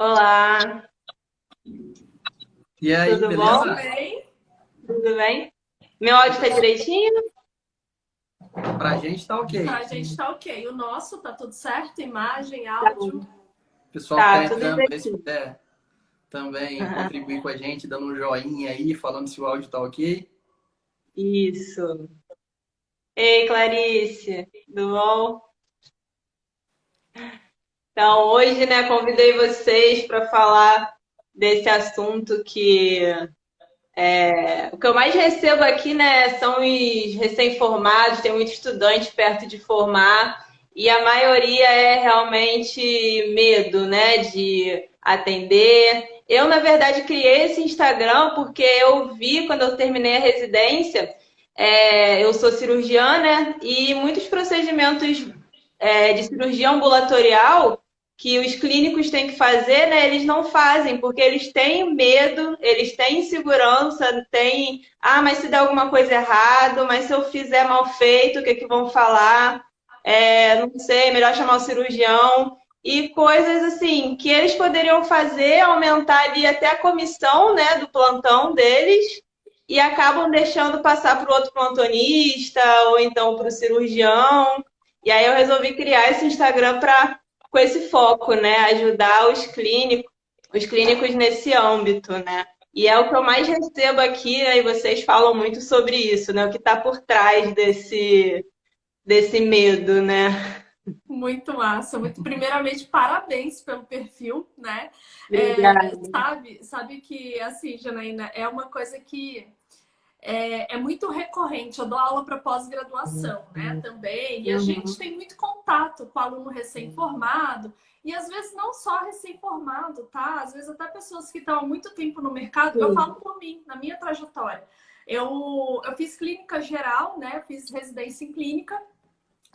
Olá, E aí, tudo beleza? bom? Tudo bem? Meu áudio tá direitinho? Pra gente tá ok. Pra gente tá ok. O nosso tá tudo certo? Imagem, Tá, áudio. O pessoal que tá tá, tudo entrando aí, se direitinho. puder também contribuir com a gente, dando um joinha aí, falando se o áudio tá ok. Isso. Ei, Clarice, tudo bom? Então, hoje, né, convidei vocês para falar desse assunto que o que eu mais recebo aqui, né, são os recém-formados, tem muito estudante perto de formar, e a maioria é realmente medo, né, de atender. Eu, na verdade, criei esse Instagram porque eu vi quando eu terminei a residência, eu sou cirurgiã, né, e muitos procedimentos de cirurgia ambulatorial que os clínicos têm que fazer, né? Eles não fazem, porque eles têm medo, eles têm insegurança, têm, mas se der alguma coisa errado, mas se eu fizer mal feito, o que que vão falar? Não sei, melhor chamar o cirurgião. E coisas assim que eles poderiam fazer, aumentar ali até a comissão, né, do plantão deles, e acabam deixando passar para o outro plantonista ou então para o cirurgião. E aí eu resolvi criar esse Instagram para com esse foco, né? Ajudar os clínicos nesse âmbito, né? E é o que eu mais recebo aqui, né? E vocês falam muito sobre isso, né? O que está por trás desse medo, né? Muito massa. Muito, primeiramente, parabéns pelo perfil, né? Obrigada. Sabe que, assim, Janaína, é uma coisa que é muito recorrente. Eu dou aula para pós-graduação, né? Também. E a gente Uhum. tem muito contato com aluno recém-formado. E às vezes não só recém-formado, tá? Às vezes até pessoas que estão há muito tempo no mercado. Eu Sim. falo por mim, na minha trajetória. Eu fiz clínica geral, né? Eu fiz residência em clínica.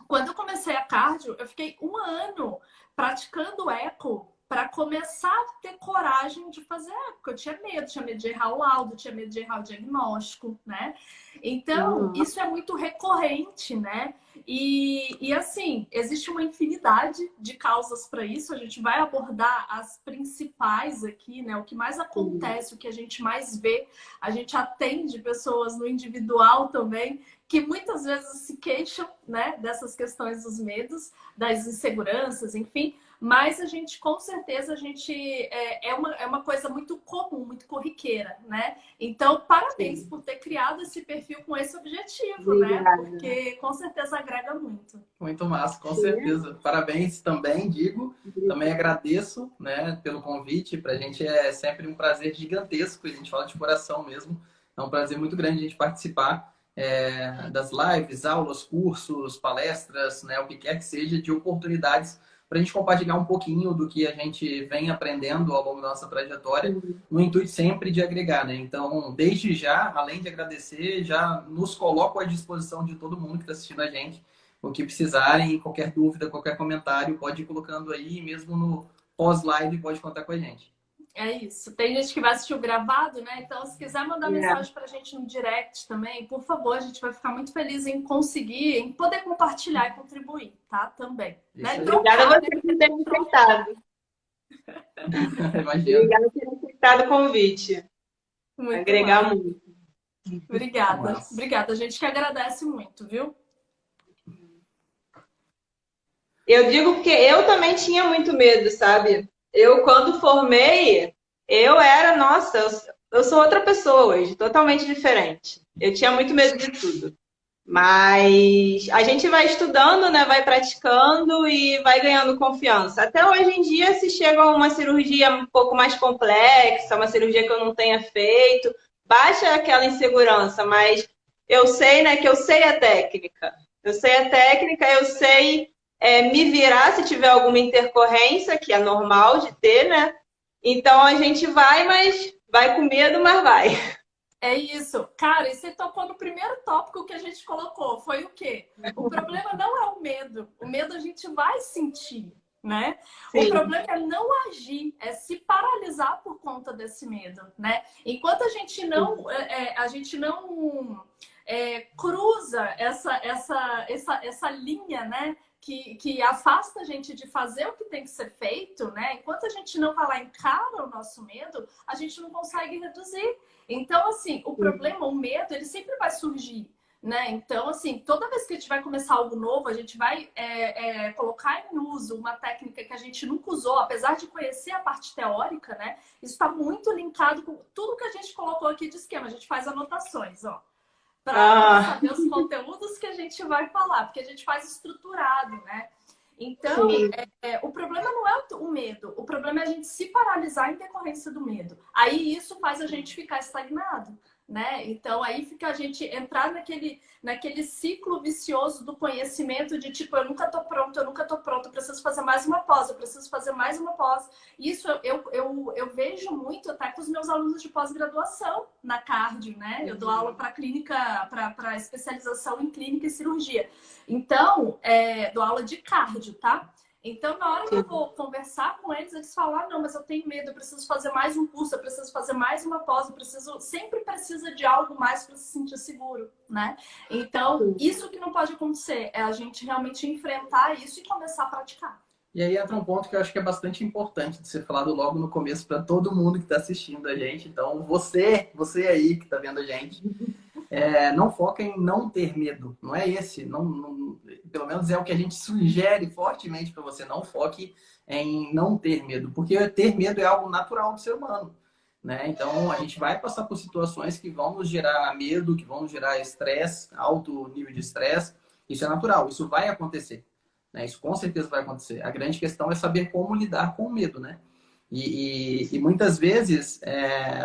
Quando eu comecei a cardio, eu fiquei um ano praticando eco para começar a ter coragem de fazer eco, porque eu tinha medo de errar o laudo, tinha medo de errar o diagnóstico, né? Então, Uhum. isso é muito recorrente, né? E assim, existe uma infinidade de causas para isso. A gente vai abordar as principais aqui, né? O que mais Sim. acontece, o que a gente mais vê. A gente atende pessoas no individual também que muitas vezes se queixam, né, dessas questões dos medos, das inseguranças, enfim, mas a gente, com certeza, é uma coisa muito comum, muito corriqueira, né? Então, parabéns Sim. por ter criado esse perfil com esse objetivo, né? Obrigada. Porque com certeza agrega muito. Muito massa, com Sim. certeza. Parabéns também, digo. Também agradeço, né, pelo convite. Pra gente é sempre um prazer gigantesco. A gente fala de coração mesmo. É um prazer muito grande a gente participar das lives, aulas, cursos, palestras, né, o que quer que seja, de oportunidades para a gente compartilhar um pouquinho do que a gente vem aprendendo ao longo da nossa trajetória, Sim. no intuito sempre de agregar, né? Então, desde já, além de agradecer, já nos coloco à disposição de todo mundo que está assistindo a gente. O que precisarem, qualquer dúvida, qualquer comentário, pode ir colocando aí, mesmo no pós-live, pode contar com a gente. É isso. Tem gente que vai assistir o gravado, né? Então, se quiser mandar É. mensagem pra gente no direct também, por favor, a gente vai ficar muito feliz em conseguir, em poder compartilhar e contribuir, tá? Também. Isso Né? aí. Obrigada a Trocar, né? você Porque por ter tem me troca. aceitado. Imagina. Obrigada por ter aceitado o convite. Muito Agregar massa. muito. Obrigada. Mas, Obrigada. A gente que agradece muito, viu? Eu digo porque eu também tinha muito medo, sabe? Eu, quando formei, eu era, nossa, eu sou outra pessoa hoje, totalmente diferente. Eu tinha muito medo de tudo. Mas a gente vai estudando, né? Vai praticando e vai ganhando confiança. Até hoje em dia, se chega a uma cirurgia um pouco mais complexa, uma cirurgia que eu não tenha feito, baixa aquela insegurança, mas eu sei, né, que eu sei a técnica. Eu sei a técnica, eu sei me virar se tiver alguma intercorrência, que é normal de ter, né? Então a gente vai, mas vai com medo, mas vai. É isso. Cara, e você tocou no primeiro tópico que a gente colocou. Foi o quê? O problema não é o medo. O medo a gente vai sentir, né? O Sim. problema é não agir, é se paralisar por conta desse medo, né? Enquanto a gente não cruza essa linha, né? que afasta a gente de fazer o que tem que ser feito, né? Enquanto a gente não vai lá e encara o nosso medo, a gente não consegue reduzir. Então, assim, o problema, o medo, ele sempre vai surgir, né? Então, assim, toda vez que a gente vai começar algo novo, a gente vai colocar em uso uma técnica que a gente nunca usou, apesar de conhecer a parte teórica, né? Isso está muito linkado com tudo que a gente colocou aqui de esquema. A gente faz anotações, ó, para saber os conteúdos que a gente vai falar, porque a gente faz estruturado, né? Então, o problema não é o medo, o problema é a gente se paralisar em decorrência do medo. Aí isso faz a gente ficar estagnado, né? Então, aí fica a gente entrar naquele ciclo vicioso do conhecimento de tipo, eu nunca tô pronto, eu preciso fazer mais uma pós, eu preciso fazer mais uma pós. Isso eu vejo muito até com os meus alunos de pós-graduação na cardio, né? Eu dou aula para clínica, para especialização em clínica e cirurgia. Então, dou aula de cardio, tá? Então, na hora que eu vou conversar com eles falam, não, mas eu tenho medo, eu preciso fazer mais um curso, eu preciso fazer mais uma pós, sempre precisa de algo mais para se sentir seguro, né? Então, isso que não pode acontecer, é a gente realmente enfrentar isso e começar a praticar. E aí entra um ponto que eu acho que é bastante importante de ser falado logo no começo para todo mundo que está assistindo a gente. Então, você aí que está vendo a gente, não foca em não ter medo. Não é esse. Pelo menos é o que a gente sugere fortemente para você. Não foque em não ter medo. Porque ter medo é algo natural do ser humano, né? Então, a gente vai passar por situações que vão nos gerar medo, que vão nos gerar estresse, alto nível de estresse. Isso é natural. Isso vai acontecer, né? Isso com certeza vai acontecer. A grande questão é saber como lidar com o medo, né? E muitas vezes,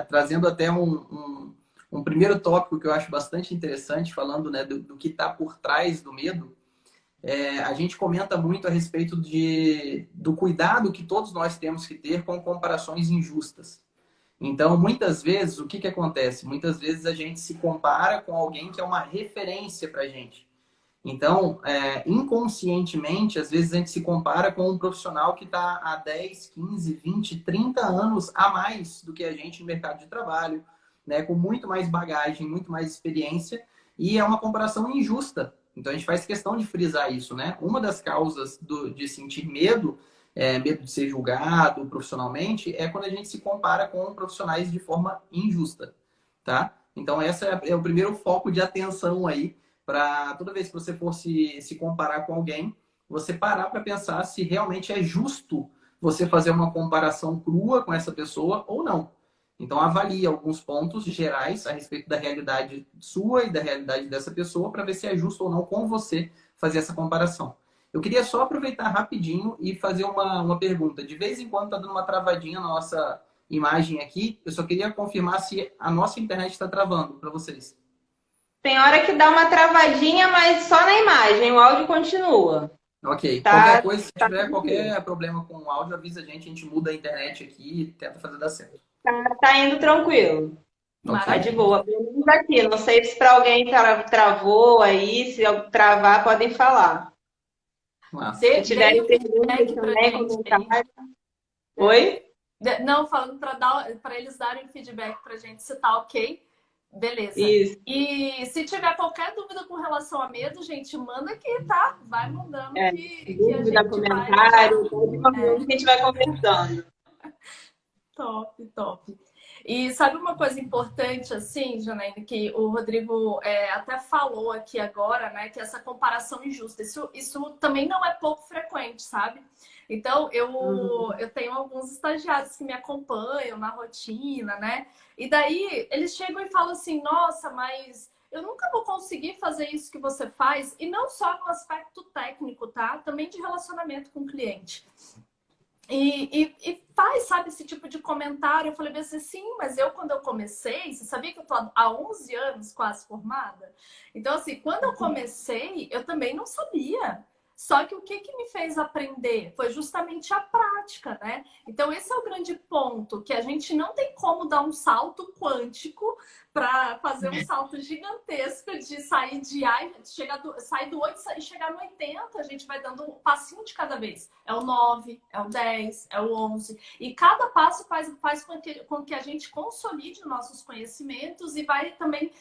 trazendo até um primeiro tópico que eu acho bastante interessante, falando, né, do que está por trás do medo, a gente comenta muito a respeito do cuidado que todos nós temos que ter com comparações injustas. Então, muitas vezes, o que acontece? Muitas vezes a gente se compara com alguém que é uma referência para a gente. Então, inconscientemente, às vezes a gente se compara com um profissional que está há 10, 15, 20, 30 anos a mais do que a gente no mercado de trabalho, né, com muito mais bagagem, muito mais experiência, e é uma comparação injusta. Então, a gente faz questão de frisar isso, né? Uma das causas de sentir medo, medo de ser julgado profissionalmente, é quando a gente se compara com profissionais de forma injusta, tá? Então, esse é o primeiro foco de atenção aí, para toda vez que você for se comparar com alguém, você parar para pensar se realmente é justo você fazer uma comparação crua com essa pessoa ou não. Então, avalie alguns pontos gerais a respeito da realidade sua e da realidade dessa pessoa para ver se é justo ou não com você fazer essa comparação. Eu queria só aproveitar rapidinho e fazer uma pergunta. De vez em quando está dando uma travadinha na nossa imagem aqui. Eu só queria confirmar se a nossa internet está travando para vocês. Tem hora que dá uma travadinha, mas só na imagem, o áudio continua. Ok. Tá, qualquer coisa, se tiver tranquilo. qualquer problema com o áudio, avisa a gente muda a internet aqui e tenta fazer dar certo. Tá indo tranquilo. Tá de boa. Pelo menos aqui. Não sei se para alguém travou aí, se travar, podem falar. Se tiverem perguntas também, comentários. Oi? Não, falando para eles darem feedback pra gente se tá ok. Beleza. Isso. E se tiver qualquer dúvida com relação a medo, gente, manda aqui, tá? Vai mandando que a gente comentário, que a gente vai conversando. Top, top. E sabe uma coisa importante, assim, Janaína, que o Rodrigo até falou aqui agora, né? Que essa comparação injusta, isso também não é pouco frequente, sabe? Então, eu tenho alguns estagiários que me acompanham na rotina, né? E daí, eles chegam e falam assim, nossa, mas eu nunca vou conseguir fazer isso que você faz. E não só no aspecto técnico, tá? Também de relacionamento com o cliente. E faz, sabe, esse tipo de comentário. Eu falei assim, sim, mas quando eu comecei, você sabia que eu tô há 11 anos quase formada? Então, assim, quando eu comecei, eu também não sabia. Só que o que me fez aprender foi justamente a prática, né? Então, esse é o grande ponto, que a gente não tem como dar um salto quântico para fazer um salto gigantesco de sair de A, sair do 8 e chegar no 80, a gente vai dando um passinho de cada vez. É o 9, é o 10, é o 11. E cada passo faz com que a gente consolide nossos conhecimentos e vai também,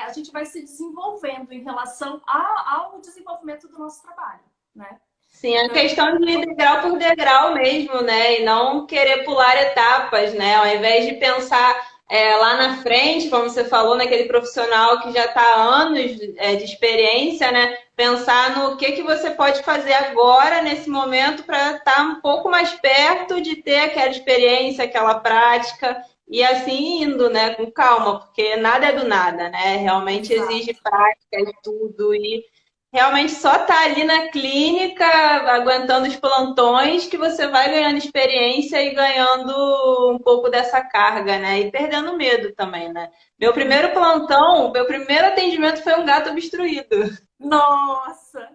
a gente vai se desenvolvendo em relação ao desenvolvimento do nosso trabalho. né? Sim, a questão de ir degrau por degrau mesmo, né? E não querer pular etapas, né? Ao invés de pensar lá na frente, como você falou, naquele profissional que já está há anos de experiência, né? Pensar no que você pode fazer agora, nesse momento, para estar um pouco mais perto de ter aquela experiência, aquela prática, e assim indo, né? Com calma, porque nada é do nada, né? Realmente exige Exato. prática, estudo e realmente só tá ali na clínica, aguentando os plantões, que você vai ganhando experiência e ganhando um pouco dessa carga, né? E perdendo medo também, né? Meu primeiro plantão, meu primeiro atendimento foi um gato obstruído. Nossa!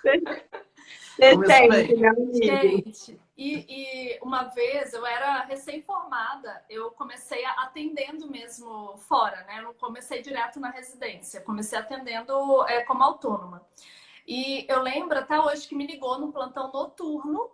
Você Começou sente, bem. né, amigo? Gente, e uma vez eu era recém-formada, eu comecei atendendo mesmo fora, né? Eu não comecei direto na residência, comecei atendendo como autônoma. E eu lembro até hoje que me ligou num plantão noturno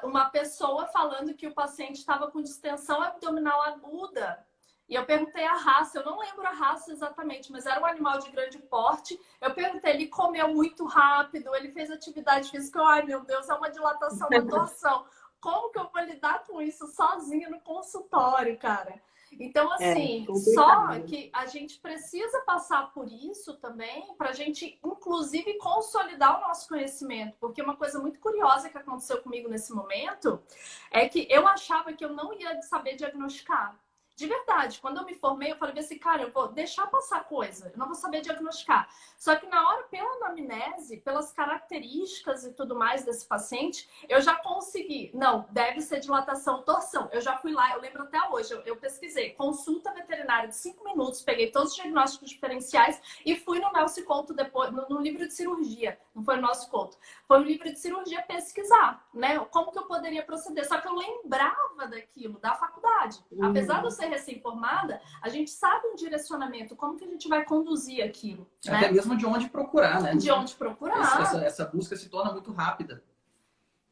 uma pessoa falando que o paciente estava com distensão abdominal aguda. E eu perguntei a raça, eu não lembro a raça exatamente, mas era um animal de grande porte. Eu perguntei, ele comeu muito rápido, ele fez atividade física. Ai, meu Deus, é uma dilatação da torção. Como que eu vou lidar com isso sozinha no consultório, cara? Então, É assim, só complicado. que a gente precisa passar por isso também para a gente, inclusive, consolidar o nosso conhecimento. Porque uma coisa muito curiosa que aconteceu comigo nesse momento é que eu achava que eu não ia saber diagnosticar. De verdade, quando eu me formei, eu falei assim, cara, eu vou deixar passar coisa, eu não vou saber diagnosticar. Só que na hora, pela anamnese, pelas características e tudo mais desse paciente, eu já consegui. Não, deve ser dilatação, torção. Eu já fui lá, eu lembro até hoje, eu pesquisei, consulta veterinária de 5 minutos, peguei todos os diagnósticos diferenciais e fui no Nelson Couto depois, no livro de cirurgia, não foi no Nelson Couto, foi no livro de cirurgia pesquisar, né? Como que eu poderia proceder. Só que eu lembrava daquilo, da faculdade. Apesar de eu ser recém-formada, a gente sabe um direcionamento, como que a gente vai conduzir aquilo, Até né? mesmo de onde procurar, né? De onde procurar. Essa busca se torna muito rápida.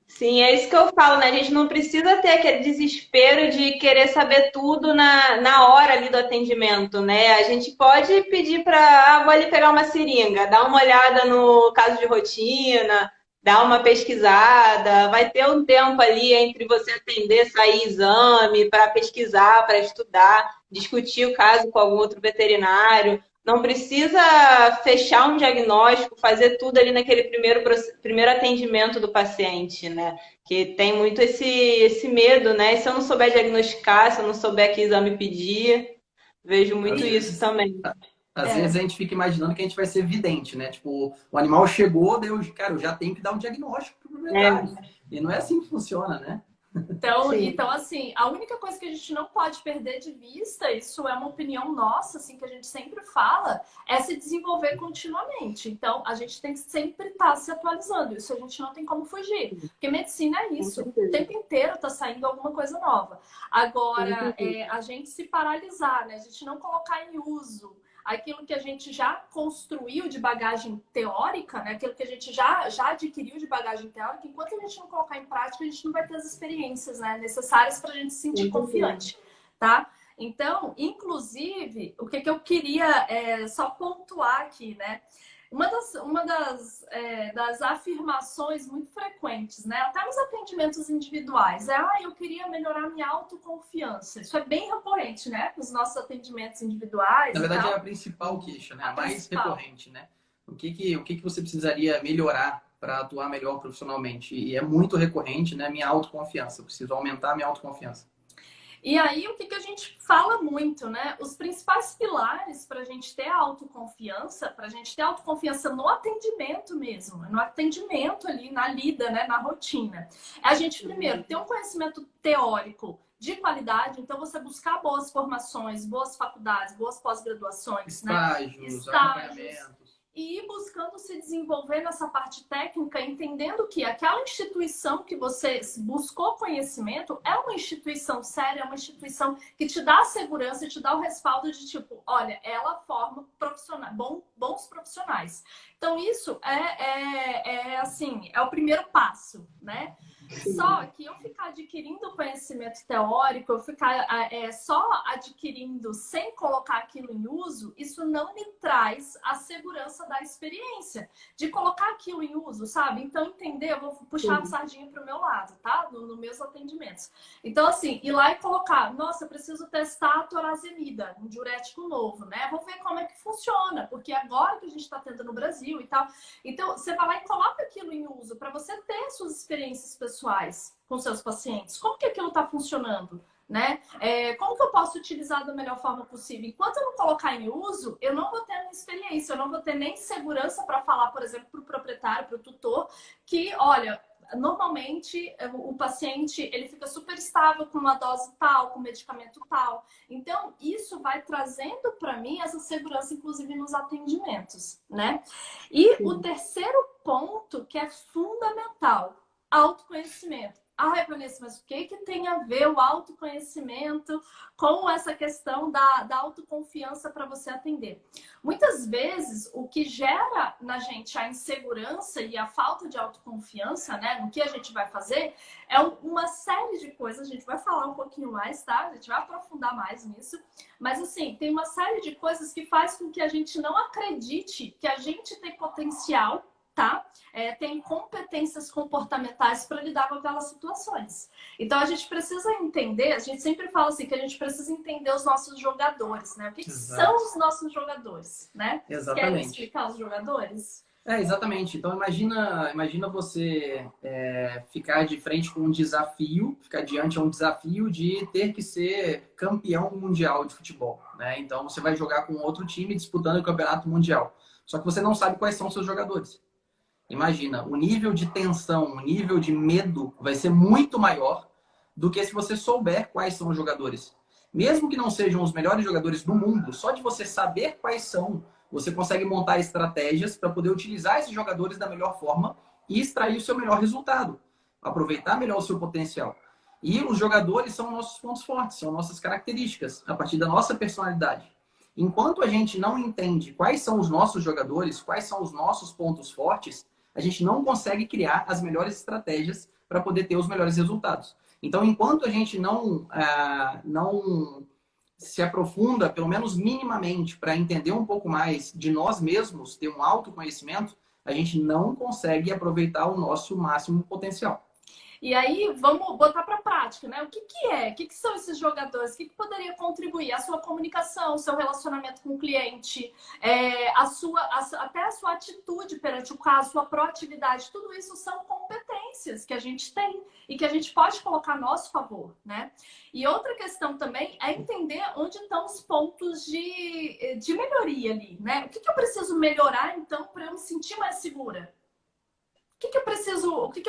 Sim, é isso que eu falo, né? A gente não precisa ter aquele desespero de querer saber tudo na hora ali do atendimento, né? A gente pode pedir para, vou ali pegar uma seringa, dar uma olhada no caso de rotina, dar uma pesquisada, vai ter um tempo ali entre você atender, sair exame, para pesquisar, para estudar, discutir o caso com algum outro veterinário. Não precisa fechar um diagnóstico, fazer tudo ali naquele primeiro atendimento do paciente, né? Que tem muito esse medo, né? Se eu não souber diagnosticar, se eu não souber que exame pedir, vejo Às muito isso vezes, também. às vezes a gente fica imaginando que a gente vai ser vidente, né? Tipo, o animal chegou, daí cara, eu já tenho que dar um diagnóstico pro É, proprietário. E não é assim que funciona, né? sim. Então, assim, a única coisa que a gente não pode perder de vista, isso é uma opinião nossa, assim, que a gente sempre fala, é se desenvolver continuamente. Então, a gente tem que sempre estar se atualizando. Isso a gente não tem como fugir. Porque medicina é Com isso. O certeza. tempo inteiro está saindo alguma coisa nova. Agora, Com a gente se paralisar, né? A gente não colocar em uso aquilo que a gente já construiu de bagagem teórica, né? Aquilo que a gente já adquiriu de bagagem teórica, enquanto a gente não colocar em prática, a gente não vai ter as experiências, né, necessárias para a gente se sentir certeza. confiante, tá? Então, inclusive, o que eu queria só pontuar aqui, né? Das afirmações muito frequentes, né? Até nos atendimentos individuais, eu queria melhorar minha autoconfiança. Isso é bem recorrente, né? Nos nossos atendimentos individuais Na e verdade, é tal. a principal queixa, né? A A mais principal. recorrente, né? O que você precisaria melhorar para atuar melhor profissionalmente? E é muito recorrente, né? Minha autoconfiança. Eu preciso aumentar a minha autoconfiança. E aí, o que a gente fala muito, né? Os principais pilares para a gente ter autoconfiança, para a gente ter autoconfiança no atendimento mesmo, no atendimento ali, na lida, né? Na rotina. É a gente, primeiro, ter um conhecimento teórico de qualidade, então você buscar boas formações, boas faculdades, boas pós-graduações, né? Estágios, acompanhamentos. E ir buscando se desenvolver nessa parte técnica, entendendo que aquela instituição que você buscou conhecimento é uma instituição séria, é uma instituição que te dá a segurança e te dá o respaldo de tipo, olha, ela forma bons profissionais. Então, isso assim, é o primeiro passo, né? Só que eu ficar adquirindo conhecimento teórico, eu ficar só adquirindo sem colocar aquilo em uso, isso não me traz a segurança da experiência, de colocar aquilo em uso, sabe? Então, entender, eu vou puxar a sardinha para o meu lado, tá? Nos meus atendimentos. Então, assim, ir lá e colocar, nossa, eu preciso testar a torazemida, um diurético novo, né? Vou ver como é que funciona, porque agora que a gente está tendo no Brasil e tal. Então, você vai lá e coloca aquilo em uso para você ter suas experiências pessoais com seus pacientes. Como que aquilo está funcionando? Né? Como que eu posso utilizar da melhor forma possível? Enquanto eu não colocar em uso, eu não vou ter a minha experiência, eu não vou ter nem segurança para falar, por exemplo, para o proprietário, para o tutor, que, olha, normalmente o paciente ele fica super estável com uma dose tal, com medicamento tal. Então, isso vai trazendo para mim essa segurança, inclusive nos atendimentos, né? E o terceiro ponto que é fundamental, autoconhecimento. Ah, Vanessa, mas o que tem a ver o autoconhecimento com essa questão da autoconfiança para você atender? Muitas vezes, o que gera na gente a insegurança e a falta de autoconfiança, né, no que a gente vai fazer, é uma série de coisas. A gente vai falar um pouquinho mais, tá? A gente vai aprofundar mais nisso. Mas, assim, tem uma série de coisas que faz com que a gente não acredite que a gente tem potencial, tá? Tem competências comportamentais para lidar com aquelas situações. Então, a gente precisa entender, a gente sempre fala assim, que a gente precisa entender os nossos jogadores, né? O que são os nossos jogadores, né? Exatamente. Querem explicar os jogadores? Exatamente. Então, imagina você ficar de frente com um desafio, ficar diante a um desafio de ter que ser campeão mundial de futebol, né? Então, você vai jogar com outro time disputando o campeonato mundial. Só que você não sabe quais são os seus jogadores. Imagina, o nível de tensão, o nível de medo vai ser muito maior do que se você souber quais são os jogadores. Mesmo que não sejam os melhores jogadores do mundo, só de você saber quais são, você consegue montar estratégias para poder utilizar esses jogadores da melhor forma e extrair o seu melhor resultado. Aproveitar melhor o seu potencial. E os jogadores são nossos pontos fortes, são nossas características, a partir da nossa personalidade. Enquanto a gente não entende quais são os nossos jogadores, quais são os nossos pontos fortes, a gente não consegue criar as melhores estratégias para poder ter os melhores resultados. Então, enquanto a gente não se aprofunda, pelo menos minimamente, para entender um pouco mais de nós mesmos, ter um autoconhecimento, a gente não consegue aproveitar o nosso máximo potencial. E aí, vamos botar para a prática, né? O que é? O que são esses jogadores? O que poderia contribuir? A sua comunicação, o seu relacionamento com o cliente, até a sua atitude perante o caso, sua proatividade. Tudo isso são competências que a gente tem e que a gente pode colocar a nosso favor, né? E outra questão também é entender onde estão os pontos de melhoria ali, né? O que eu preciso melhorar, então, para eu me sentir mais segura? O que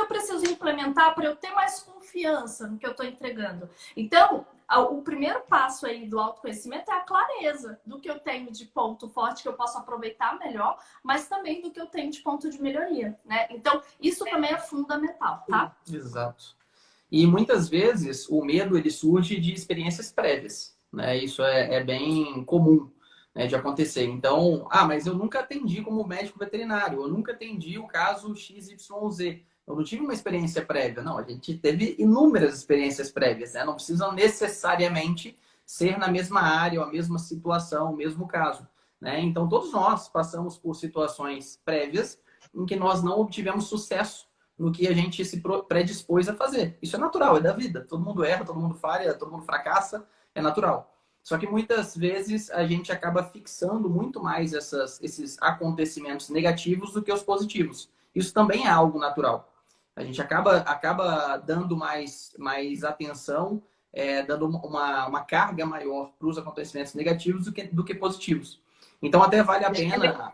eu preciso implementar para eu ter mais confiança no que eu estou entregando? Então, o primeiro passo aí do autoconhecimento é a clareza do que eu tenho de ponto forte que eu posso aproveitar melhor, mas também do que eu tenho de ponto de melhoria, né? Então, isso também é fundamental, tá? Exato. E muitas vezes o medo ele surge de experiências prévias, né? Isso é bem comum, né, de acontecer. Então, mas eu nunca atendi como médico veterinário, eu nunca atendi o caso XYZ. Eu não tive uma experiência prévia. Não, a gente teve inúmeras experiências prévias, né? Não precisam necessariamente ser na mesma área, ou a mesma situação, o mesmo caso, né? Então, todos nós passamos por situações prévias em que nós não obtivemos sucesso no que a gente se predispôs a fazer. Isso é natural, é da vida. Todo mundo erra, todo mundo falha, todo mundo fracassa, é natural. Só que muitas vezes a gente acaba fixando muito mais esses acontecimentos negativos do que os positivos. Isso também é algo natural. A gente acaba dando mais atenção, dando uma carga maior para os acontecimentos negativos do que positivos. Então até vale a pena...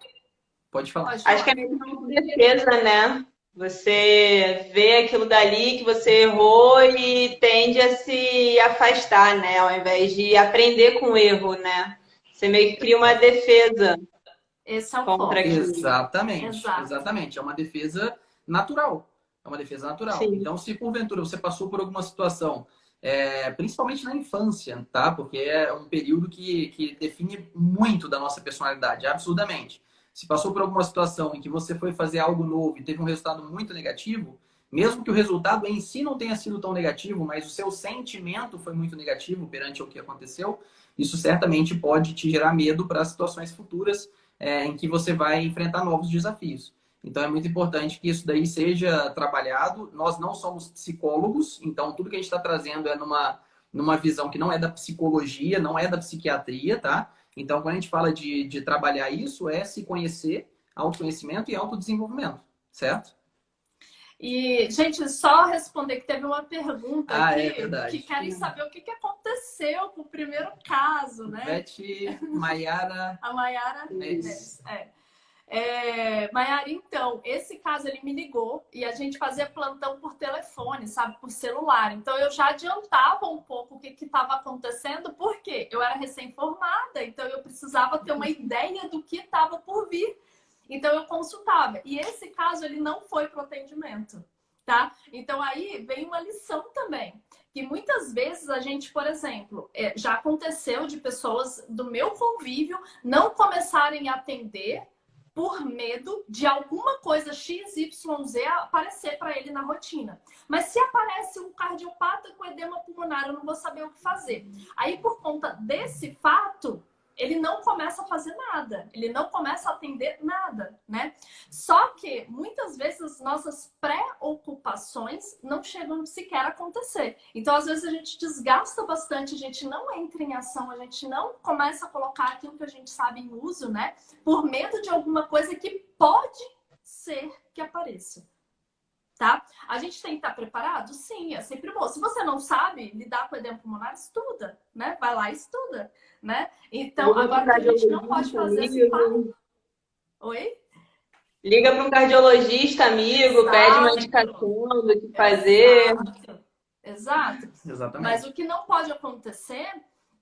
Pode falar. Acho que é mesmo defesa, né? Você vê aquilo dali que você errou e tende a se afastar, né? Ao invés de aprender com o erro, né? Você meio que cria uma defesa. Esse é o contra foco. aquilo. Exatamente. É uma defesa natural. É uma defesa natural. Sim. Então, se porventura você passou por alguma situação, principalmente na infância, tá? Porque é um período que define muito da nossa personalidade, absurdamente. Se passou por alguma situação em que você foi fazer algo novo e teve um resultado muito negativo, Mesmo que o resultado em si não tenha sido tão negativo, mas o seu sentimento foi muito negativo perante o que aconteceu, isso certamente pode te gerar medo para situações futuras em que você vai enfrentar novos desafios. Então é muito importante que isso daí seja trabalhado. Nós não somos psicólogos, então tudo que a gente está trazendo é numa visão que não é da psicologia, não é da psiquiatria, tá? Então quando a gente fala de trabalhar isso, é se conhecer, autoconhecimento e autodesenvolvimento, certo? E, gente, só responder que teve uma pergunta aqui, é verdade. que querem saber o que aconteceu com o primeiro caso, né? Beth, Maiara... A Maiara Neves, Maiara, então, esse caso ele me ligou e a gente fazia plantão por telefone, sabe, por celular. Então eu já adiantava um pouco o que estava acontecendo, porque eu era recém-formada, então eu precisava ter uma ideia do que estava por vir. Então eu consultava. E esse caso ele não foi para o atendimento, tá? Então aí vem uma lição também. Que muitas vezes a gente, por exemplo, já aconteceu de pessoas do meu convívio não começarem a atender por medo de alguma coisa XYZ aparecer para ele na rotina. Mas se aparece um cardiopata com edema pulmonar, eu não vou saber o que fazer. Aí, por conta desse fato, ele não começa a fazer nada. Ele não começa a atender nada, né? Só que, muitas vezes, as nossas preocupações não chegam sequer a acontecer. Então, às vezes, a gente desgasta bastante, a gente não entra em ação, a gente não começa a colocar aquilo que a gente sabe em uso, né? Por medo de alguma coisa que pode ser que apareça. Tá? A gente tem que estar preparado? Sim, é sempre bom. Se você não sabe lidar com edema pulmonar, estuda, né? Vai lá e estuda, né? Então, agora a gente não pode fazer esse papo. Oi? Liga para um cardiologista, amigo, Exato. Pede uma indicação do que fazer. Exato. Exatamente. Mas o que não pode acontecer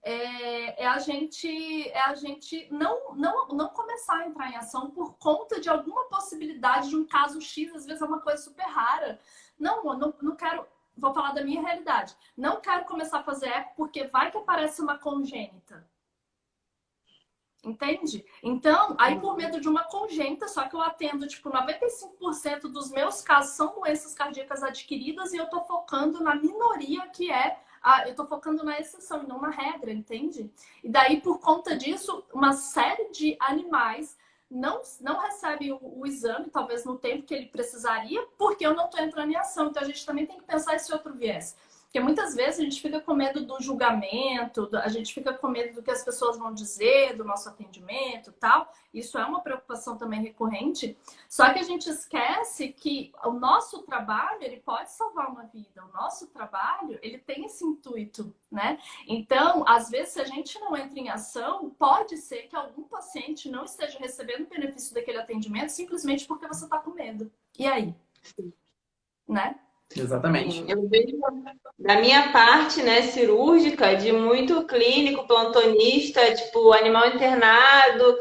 é a gente não começar a entrar em ação por conta de alguma possibilidade de um caso X, às vezes é uma coisa super rara. Não quero, vou falar da minha realidade. Não quero começar a fazer eco porque vai que aparece uma congênita. Entende? Então, aí por medo de uma congênita, só que eu atendo, tipo, 95% dos meus casos são doenças cardíacas adquiridas e eu tô focando na minoria que eu tô focando na exceção e não na regra, entende? E daí, por conta disso, uma série de animais não recebem o exame, talvez no tempo que ele precisaria, porque eu não tô entrando em ação. Então, a gente também tem que pensar esse outro viés. Porque muitas vezes a gente fica com medo do julgamento, a gente fica com medo do que as pessoas vão dizer, do nosso atendimento e tal. Isso é uma preocupação também recorrente. Só que a gente esquece que o nosso trabalho, ele pode salvar uma vida. O nosso trabalho, ele tem esse intuito, né? Então, às vezes, se a gente não entra em ação, pode ser que algum paciente não esteja recebendo o benefício daquele atendimento simplesmente porque você está com medo. E aí? Né? Exatamente. Eu vejo da minha parte, né, cirúrgica, de muito clínico, plantonista, tipo, animal internado,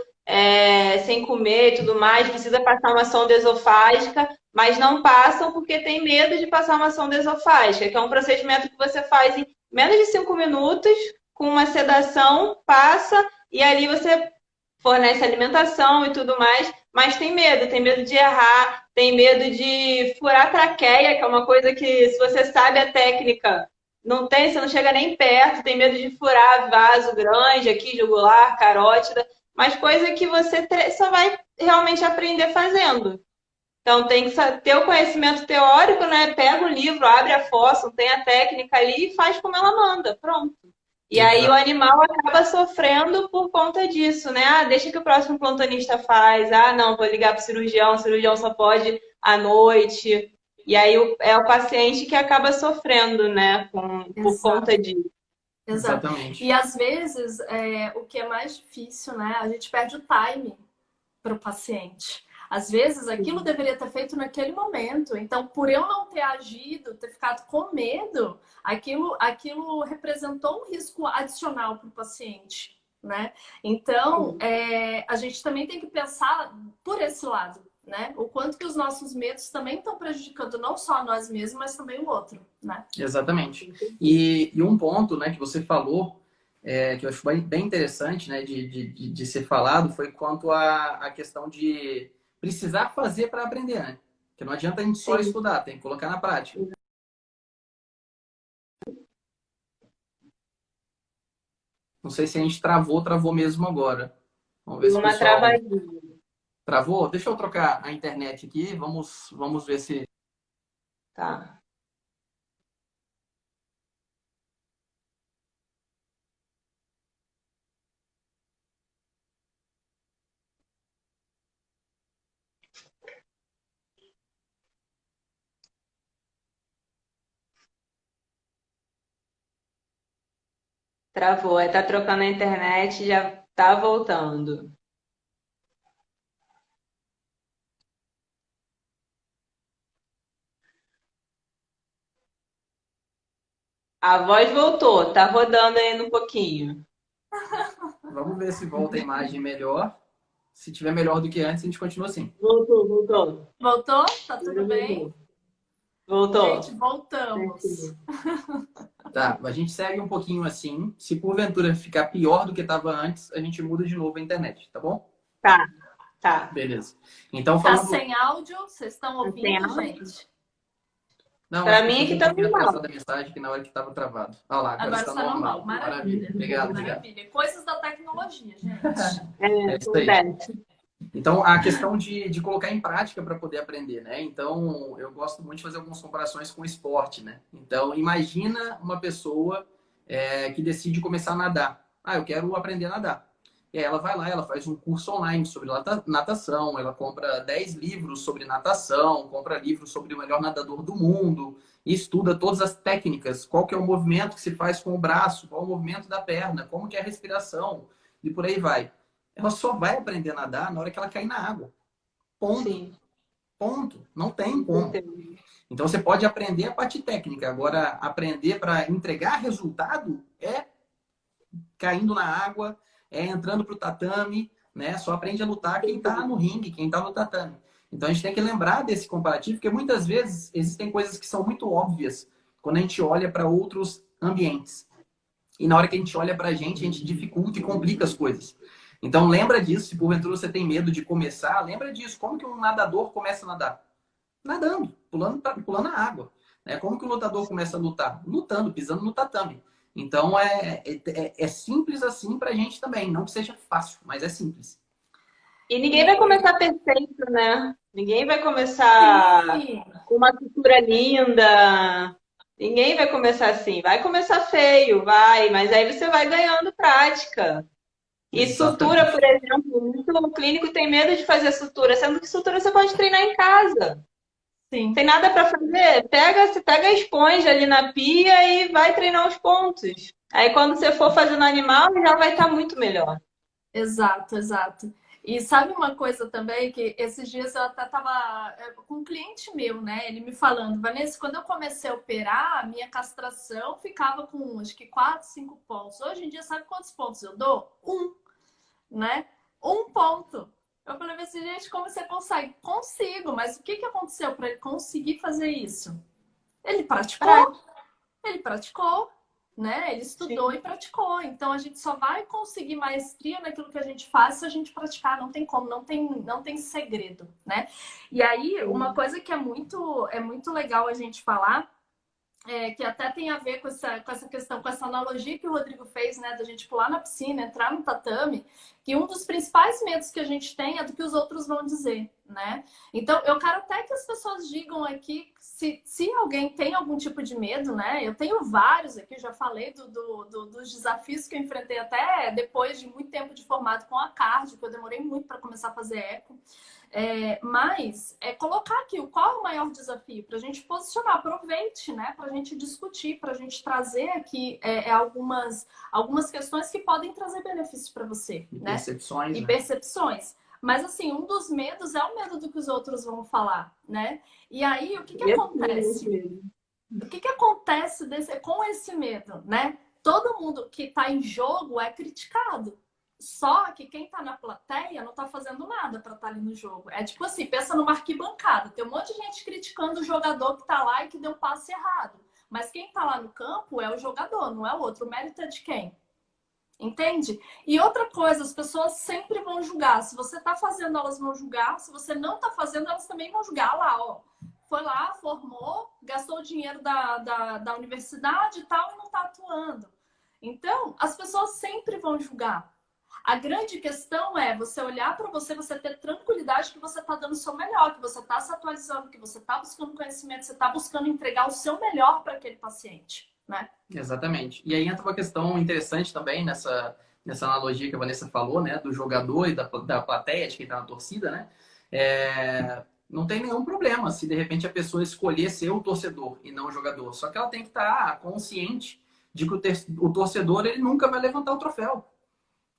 sem comer e tudo mais, precisa passar uma sonda esofágica, mas não passam porque tem medo de passar uma sonda esofágica, que é um procedimento que você faz em menos de 5 minutos, com uma sedação, passa, e ali você fornece alimentação e tudo mais, mas tem medo de errar, tem medo de furar a traqueia, que é uma coisa que, se você sabe a técnica, você não chega nem perto, tem medo de furar vaso grande aqui, jugular, carótida, mas coisa que você só vai realmente aprender fazendo. Então tem que ter o conhecimento teórico, né? Pega o livro, abre a fossa, tem a técnica ali e faz como ela manda, pronto. E aí o animal acaba sofrendo por conta disso, né? Ah, deixa que o próximo plantonista faz. Ah, não, vou ligar para o cirurgião só pode à noite. E aí é o paciente que acaba sofrendo, né? Por conta disso. Exatamente. E às vezes, o que é mais difícil, né? A gente perde o time para o paciente. Às vezes, aquilo deveria ter feito naquele momento. Então, por eu não ter agido, ter ficado com medo, aquilo representou um risco adicional para o paciente, né? Então, a gente também tem que pensar por esse lado, né? O quanto que os nossos medos também estão prejudicando não só nós mesmos, mas também o outro, né? Exatamente. E um ponto, né, que você falou, que eu acho bem interessante, né, de ser falado, foi quanto à questão de precisar fazer para aprender, né? Porque não adianta a gente só Sim. estudar, tem que colocar na prática. Não sei se a gente travou mesmo agora. Vamos ver Deu se o uma pessoal travadinha. travou. Deixa eu trocar a internet aqui. Vamos ver se. Tá. Travou. Aí tá trocando a internet, já tá voltando. A voz voltou, tá rodando ainda um pouquinho. Vamos ver se volta a imagem melhor. Se tiver melhor do que antes, a gente continua assim. Voltou, voltou. Voltou? Tá tudo Agora bem? voltou. Gente, voltamos. Tá, a gente segue um pouquinho assim. Se porventura ficar pior do que estava antes, a gente muda de novo a internet, tá bom? Tá, tá. Beleza. Então, Tá falando. sem áudio? Vocês estão Sem ouvindo, áudio? gente? Não, Pra acho que mim ficou aqui um tá pouquinho normal. atrasada a mensagem que na hora que estava travado. Olha lá, agora Agora está está normal. Maravilha. Maravilha. Obrigado. Maravilha. Coisas da tecnologia, gente. É isso aí. Acontece. Então, a questão de colocar em prática para poder aprender, né? Então, eu gosto muito de fazer algumas comparações com o esporte, né? Então, imagina uma pessoa que decide começar a nadar. Ah, eu quero aprender a nadar. E aí ela vai lá, ela faz um curso online sobre natação, ela compra 10 livros sobre natação, compra livros sobre o melhor nadador do mundo, e estuda todas as técnicas, qual que é o movimento que se faz com o braço, qual é o movimento da perna, como que é a respiração, e por aí vai. Ela só vai aprender a nadar na hora que ela cair na água. Ponto. Sim. Ponto. Não tem como. Então você pode aprender a parte técnica. Agora, aprender para entregar resultado é caindo na água, é entrando pro tatame, né? Só aprende a lutar quem tá no ringue, quem tá no tatame. Então a gente tem que lembrar desse comparativo, porque muitas vezes existem coisas que são muito óbvias quando a gente olha para outros ambientes. E na hora que a gente olha para a gente dificulta e complica as coisas. Então lembra disso, se porventura você tem medo de começar, lembra disso. Como que um nadador começa a nadar? Nadando, pulando a água. Né? Como que um lutador começa a lutar? Lutando, pisando no tatame. Então é simples assim pra gente também. Não que seja fácil, mas é simples. E ninguém vai começar perfeito, né? Ninguém vai começar Sim. com uma cintura linda. Ninguém vai começar assim. Vai começar feio, vai, mas aí você vai ganhando prática. E Exatamente. sutura, por exemplo, muito clínico tem medo de fazer sutura, sendo que sutura você pode treinar em casa. Sim. Tem nada para fazer? Você pega a esponja ali na pia e vai treinar os pontos. Aí quando você for fazer no animal, já vai estar muito melhor. Exato, exato. E sabe uma coisa também, que esses dias eu até estava com um cliente meu, né? Ele me falando, Vanessa, quando eu comecei a operar, a minha castração ficava com acho que 4, 5 pontos. Hoje em dia, sabe quantos pontos eu dou? Um, né? Um ponto. Eu falei assim, gente, como você consegue? Consigo, mas o que aconteceu para ele conseguir fazer isso? Ele praticou. Ele praticou, né? Ele estudou Sim. e praticou. Então a gente só vai conseguir maestria naquilo que a gente faz se a gente praticar. Não tem como, não tem segredo, né? E aí, uma coisa que é muito legal a gente falar, que até tem a ver com essa questão, com essa analogia que o Rodrigo fez, né? Da gente pular na piscina, entrar no tatame, que um dos principais medos que a gente tem é do que os outros vão dizer, né? Então, eu quero até que as pessoas digam aqui se alguém tem algum tipo de medo, né? Eu tenho vários aqui, já falei dos desafios que eu enfrentei até depois de muito tempo de formado com a cardio, que eu demorei muito para começar a fazer eco. Mas colocar aqui qual é o maior desafio para a gente posicionar, aproveite, né? Para a gente discutir, para a gente trazer aqui algumas questões que podem trazer benefícios para você, né? Percepções. E né? percepções. Mas assim, um dos medos é o medo do que os outros vão falar, né? E aí, o que acontece? O que acontece com esse medo, né? Todo mundo que está em jogo é criticado. Só que quem tá na plateia não tá fazendo nada para estar ali no jogo. É tipo assim, pensa numa arquibancada. Tem um monte de gente criticando o jogador que tá lá e que deu um passe errado. Mas quem tá lá no campo é o jogador, não é o outro. O mérito é de quem? Entende? E outra coisa, as pessoas sempre vão julgar. Se você tá fazendo, elas vão julgar. Se você não tá fazendo, elas também vão julgar. Lá, ó. Foi lá, formou, gastou o dinheiro da universidade e tal, e não tá atuando. Então, as pessoas sempre vão julgar. A grande questão é você olhar para você, você ter tranquilidade que você está dando o seu melhor, que você está se atualizando, que você está buscando conhecimento, você está buscando entregar o seu melhor para aquele paciente, né? Exatamente. E aí entra uma questão interessante também nessa analogia que a Vanessa falou, né? Do jogador e da plateia, de quem está na torcida, né? Não tem nenhum problema se de repente a pessoa escolher ser o torcedor e não o jogador. Só que ela tem que estar consciente de que o torcedor ele nunca vai levantar o troféu.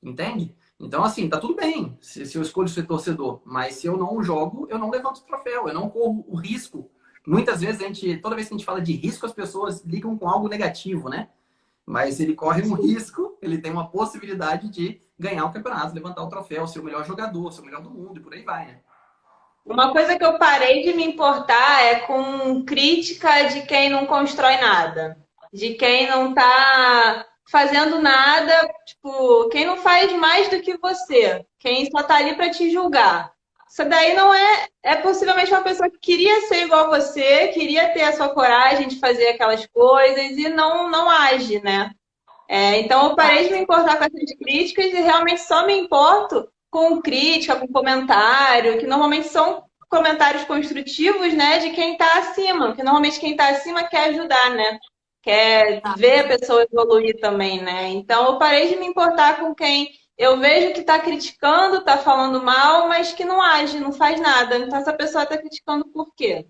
Entende? Então, assim, tá tudo bem se eu escolho ser torcedor, mas se eu não jogo, eu não levanto o troféu, eu não corro o risco. Muitas vezes, toda vez que a gente fala de risco, as pessoas ligam com algo negativo, né? Mas ele corre um risco, ele tem uma possibilidade de ganhar o campeonato, levantar o troféu, ser o melhor jogador, ser o melhor do mundo e por aí vai, né? Uma coisa que eu parei de me importar é com crítica de quem não constrói nada, de quem não tá fazendo nada, tipo, quem não faz mais do que você, quem só tá ali para te julgar. Isso daí não é possivelmente uma pessoa que queria ser igual a você, queria ter a sua coragem de fazer aquelas coisas e não age, né? Então eu parei de me importar com essas críticas e realmente só me importo com crítica, com comentário, que normalmente são comentários construtivos, né, de quem está acima, porque normalmente quem está acima quer ajudar, né? Quer ver a pessoa evoluir também, né? Então eu parei de me importar com quem eu vejo que está criticando, está falando mal, mas que não age, não faz nada. Então essa pessoa está criticando por quê?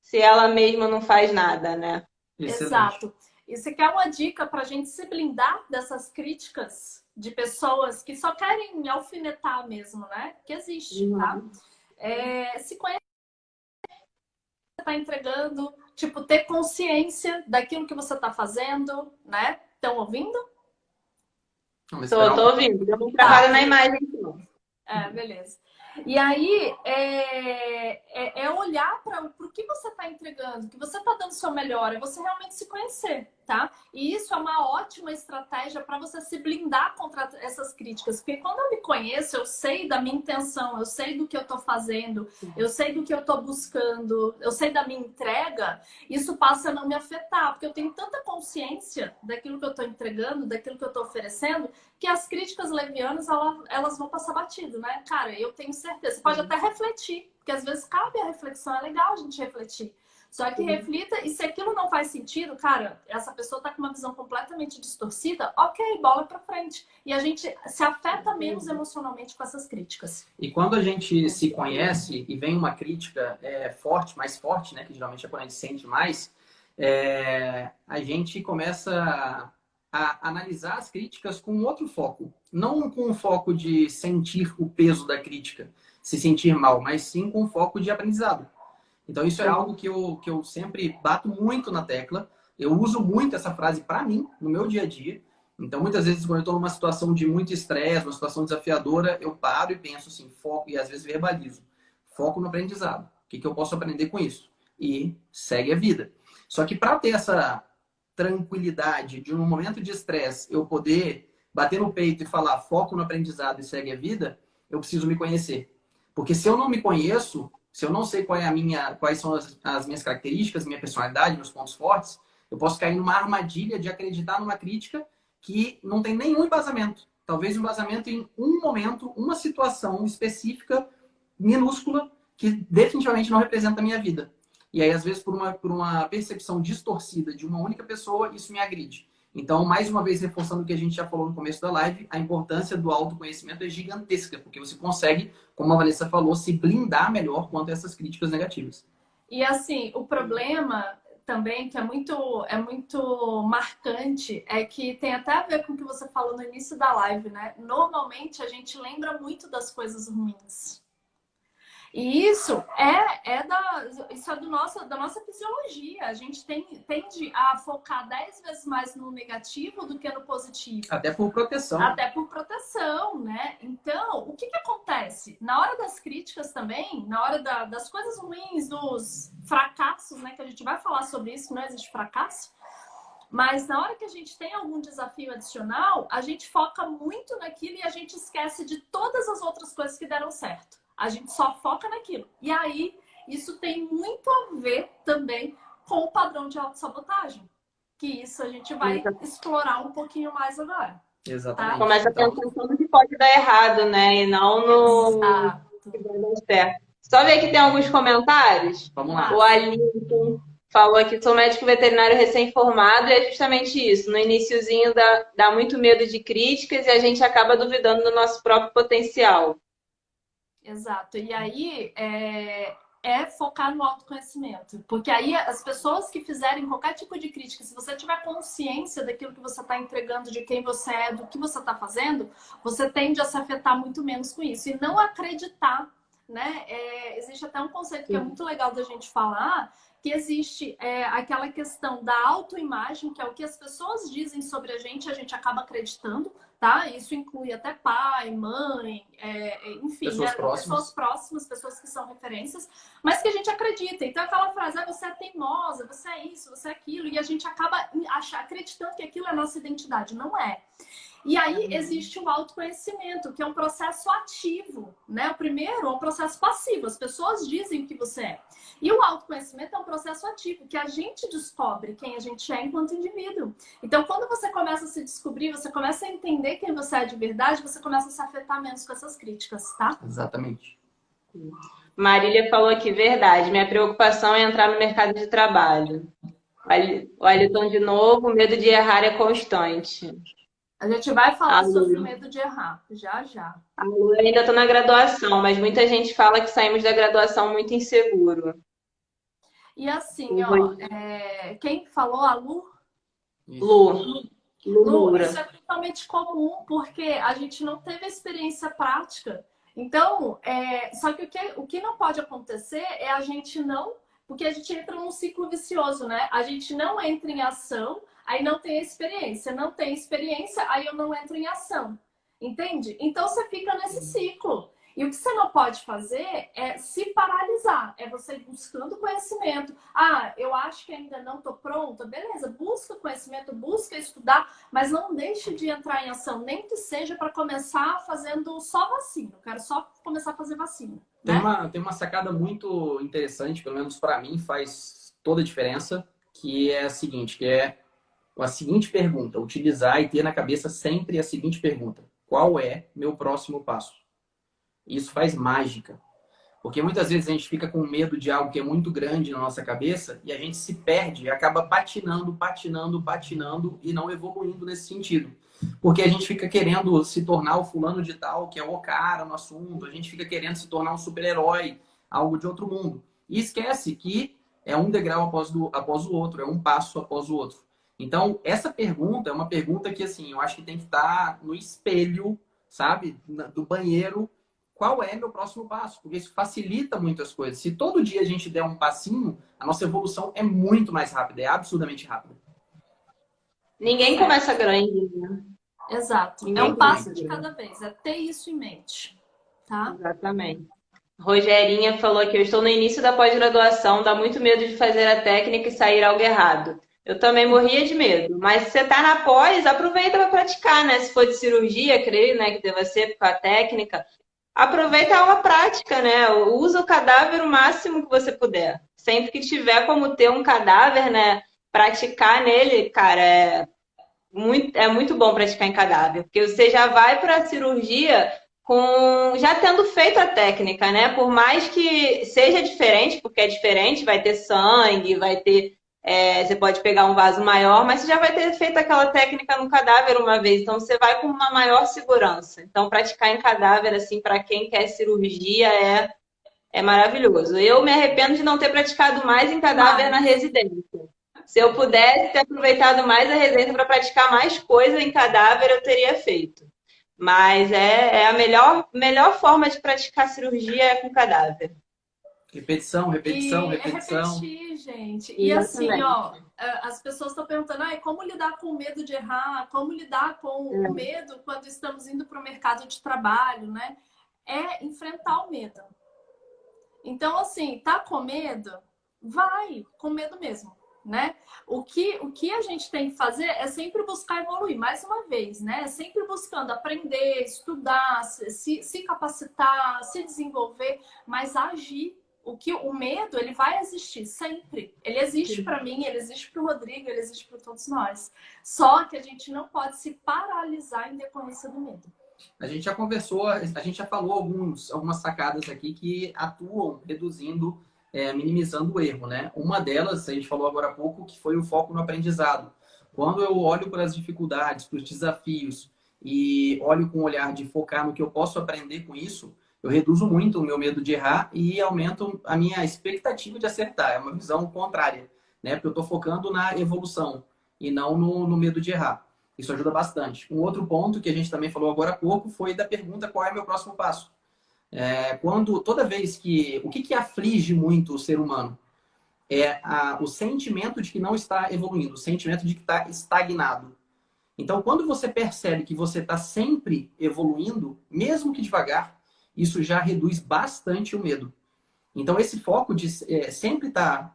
Se ela mesma não faz nada, né? Excelente. Exato. E você quer uma dica para a gente se blindar dessas críticas de pessoas que só querem alfinetar mesmo, né? Que existe, tá? Se conhecer, você está entregando, tipo, ter consciência daquilo que você está fazendo, né? Estão ouvindo? Tô ouvindo. Eu não trabalho na imagem, não. Beleza. E aí, olhar para o que você está entregando, que você está dando o seu melhor, é você realmente se conhecer, tá? E isso é uma ótima estratégia para você se blindar contra essas críticas. Porque quando eu me conheço, eu sei da minha intenção, eu sei do que eu estou fazendo, eu sei do que eu estou buscando, eu sei da minha entrega, isso passa a não me afetar, porque eu tenho tanta consciência daquilo que eu estou entregando, daquilo que eu estou oferecendo, que as críticas levianas, elas vão passar batido, né? Cara, eu tenho certeza. Você pode até refletir, porque às vezes cabe a reflexão, é legal a gente refletir. Só que reflita, e se aquilo não faz sentido, cara, essa pessoa tá com uma visão completamente distorcida, ok, bola pra frente. E a gente se afeta menos emocionalmente com essas críticas. E quando a gente se conhece e vem uma crítica forte, mais forte, né, que geralmente é quando a gente sente mais, a gente começa a analisar as críticas com outro foco. Não com o foco de sentir o peso da crítica, se sentir mal, mas sim com o foco de aprendizado. Então isso é algo que eu sempre bato muito na tecla. Eu uso muito essa frase para mim, no meu dia a dia. Então muitas vezes quando eu estou numa situação de muito estresse, uma situação desafiadora, eu paro e penso assim, foco, e às vezes verbalizo. Foco no aprendizado. O que eu posso aprender com isso? E segue a vida. Só que para ter essa tranquilidade de um momento de estresse, eu poder bater no peito e falar foco no aprendizado e segue a vida, eu preciso me conhecer. Porque se eu não me conheço, se eu não sei quais são as minhas características, minha personalidade, meus pontos fortes, eu posso cair numa armadilha de acreditar numa crítica que não tem nenhum embasamento. Talvez um embasamento em um momento, uma situação específica, minúscula, que definitivamente não representa a minha vida. E aí, às vezes, por uma percepção distorcida de uma única pessoa, isso me agride. Então, mais uma vez, reforçando o que a gente já falou no começo da live, a importância do autoconhecimento é gigantesca, porque você consegue, como a Vanessa falou, se blindar melhor quanto a essas críticas negativas. E assim, o problema também, que é muito marcante, é que tem até a ver com o que você falou no início da live, né? Normalmente, a gente lembra muito das coisas ruins. E isso da nossa fisiologia. A gente tende a focar 10 vezes mais no negativo do que no positivo. Até por proteção. Até por proteção, né? Então, o que acontece? Na hora das críticas também, na hora das coisas ruins, dos fracassos, né? Que a gente vai falar sobre isso, não existe fracasso. Mas na hora que a gente tem algum desafio adicional, a gente foca muito naquilo e a gente esquece de todas as outras coisas que deram certo. A gente só foca naquilo. E aí, isso tem muito a ver também com o padrão de autossabotagem. Que isso a gente vai explorar um pouquinho mais agora. Exatamente. Tá? Começa a pensar em tudo que pode dar errado, né? E não no Exato. que vai dar certo. Só ver que tem alguns comentários. Vamos lá. O Alinton falou aqui, sou médico veterinário recém-formado, e é justamente isso. No iniciozinho dá muito medo de críticas e a gente acaba duvidando do nosso próprio potencial. Exato. E aí é focar no autoconhecimento. Porque aí as pessoas que fizerem qualquer tipo de crítica, se você tiver consciência daquilo que você está entregando, de quem você é, do que você está fazendo, você tende a se afetar muito menos com isso. E não acreditar, né? Existe até um conceito que é muito legal da gente falar, que existe aquela questão da autoimagem, que é o que as pessoas dizem sobre a gente acaba acreditando, tá? Isso inclui até pai, mãe, enfim, pessoas próximas, pessoas que são referências, mas que a gente acredita. Então, aquela frase, você é teimosa, você é isso, você é aquilo, e a gente acaba acreditando que aquilo é a nossa identidade. Não é. E aí existe o autoconhecimento, que é um processo ativo, né? O primeiro é um processo passivo, as pessoas dizem o que você é. E o autoconhecimento é um processo ativo, que a gente descobre quem a gente é enquanto indivíduo. Então, quando você começa a se descobrir, você começa a entender quem você é de verdade, você começa a se afetar menos com essas críticas, tá? Exatamente. Marília falou aqui, verdade, minha preocupação é entrar no mercado de trabalho. O Ailton de novo, medo de errar é constante. A gente vai falar sobre o medo de errar, já. Eu ainda estou na graduação, mas muita gente fala que saímos da graduação muito inseguro. E assim, ó, quem falou? A Lu? Lu, isso é totalmente comum, porque a gente não teve experiência prática. Então, só que o que não pode acontecer é a gente não... Porque a gente entra num ciclo vicioso, né? A gente não entra em ação, aí não tem experiência. Não tem experiência, aí eu não entro em ação. Entende? Então, você fica nesse ciclo. E o que você não pode fazer é se paralisar. É você buscando conhecimento. Eu acho que ainda não estou pronta. Beleza, busca conhecimento, busca estudar, mas não deixe de entrar em ação. Nem que seja para começar fazendo só vacina. Eu quero só começar a fazer vacina. Tem uma sacada muito interessante, pelo menos para mim, faz toda a diferença, que é a seguinte, que é a seguinte pergunta, utilizar e ter na cabeça sempre a seguinte pergunta: qual é meu próximo passo? Isso faz mágica, porque muitas vezes a gente fica com medo de algo que é muito grande na nossa cabeça e a gente se perde e acaba patinando e não evoluindo nesse sentido. Porque a gente fica querendo se tornar o fulano de tal, que é o cara no assunto. A gente fica querendo se tornar um super-herói, algo de outro mundo. E esquece que é um degrau após o outro, é um passo após o outro. Então, essa pergunta é uma pergunta que, assim, eu acho que tem que estar no espelho, sabe? Do banheiro. Qual é meu próximo passo? Porque isso facilita muito as coisas. Se todo dia a gente der um passinho, a nossa evolução é muito mais rápida, é absurdamente rápida. Ninguém começa grande, né? Exato. É um passo de cada vez. É ter isso em mente. Tá? Exatamente. Rogerinha falou que eu estou no início da pós-graduação, dá muito medo de fazer a técnica e sair algo errado. Eu também morria de medo. Mas se você está na pós, aproveita para praticar, né? Se for de cirurgia, creio, né, que deva ser com a técnica, aproveita a aula prática, né? Usa o cadáver o máximo que você puder. Sempre que tiver como ter um cadáver, né? Praticar nele, cara, é muito bom praticar em cadáver, porque você já vai para a cirurgia já tendo feito a técnica, né? Por mais que seja diferente, porque é diferente, vai ter sangue, vai ter. Você pode pegar um vaso maior, mas você já vai ter feito aquela técnica no cadáver uma vez, então você vai com uma maior segurança. Então, praticar em cadáver, assim, para quem quer cirurgia, é maravilhoso. Eu me arrependo de não ter praticado mais em cadáver na residência. Se eu pudesse ter aproveitado mais a residência para praticar mais coisa em cadáver, eu teria feito. Mas a melhor forma de praticar cirurgia é com cadáver. Repetição. É repetir, gente. E assim, ó, as pessoas estão perguntando, como lidar com o medo de errar? Como lidar com o medo quando estamos indo para o mercado de trabalho, né? É enfrentar o medo. Então, assim, tá com medo? Vai, com medo mesmo. né? O que a gente tem que fazer é sempre buscar evoluir, mais uma vez, né? Sempre buscando aprender, estudar, se capacitar, se desenvolver, mas agir. O medo, ele vai existir sempre. Ele existe para mim, ele existe para o Rodrigo, ele existe para todos nós. Só que a gente não pode se paralisar em decorrência do medo. A gente já conversou, a gente já falou algumas sacadas aqui que atuam reduzindo, minimizando o erro, né? Uma delas, a gente falou agora há pouco, que foi o foco no aprendizado. Quando eu olho para as dificuldades, para os desafios e olho com o olhar de focar no que eu posso aprender com isso, eu reduzo muito o meu medo de errar e aumento a minha expectativa de acertar. É uma visão contrária, né? Porque eu estou focando na evolução e não no medo de errar. Isso ajuda bastante. Um outro ponto que a gente também falou agora há pouco foi da pergunta qual é o meu próximo passo. Toda vez que... O que aflige muito o ser humano? O sentimento de que não está evoluindo, o sentimento de que está estagnado. Então, quando você percebe que você está sempre evoluindo, mesmo que devagar, isso já reduz bastante o medo. Então, esse foco de sempre estar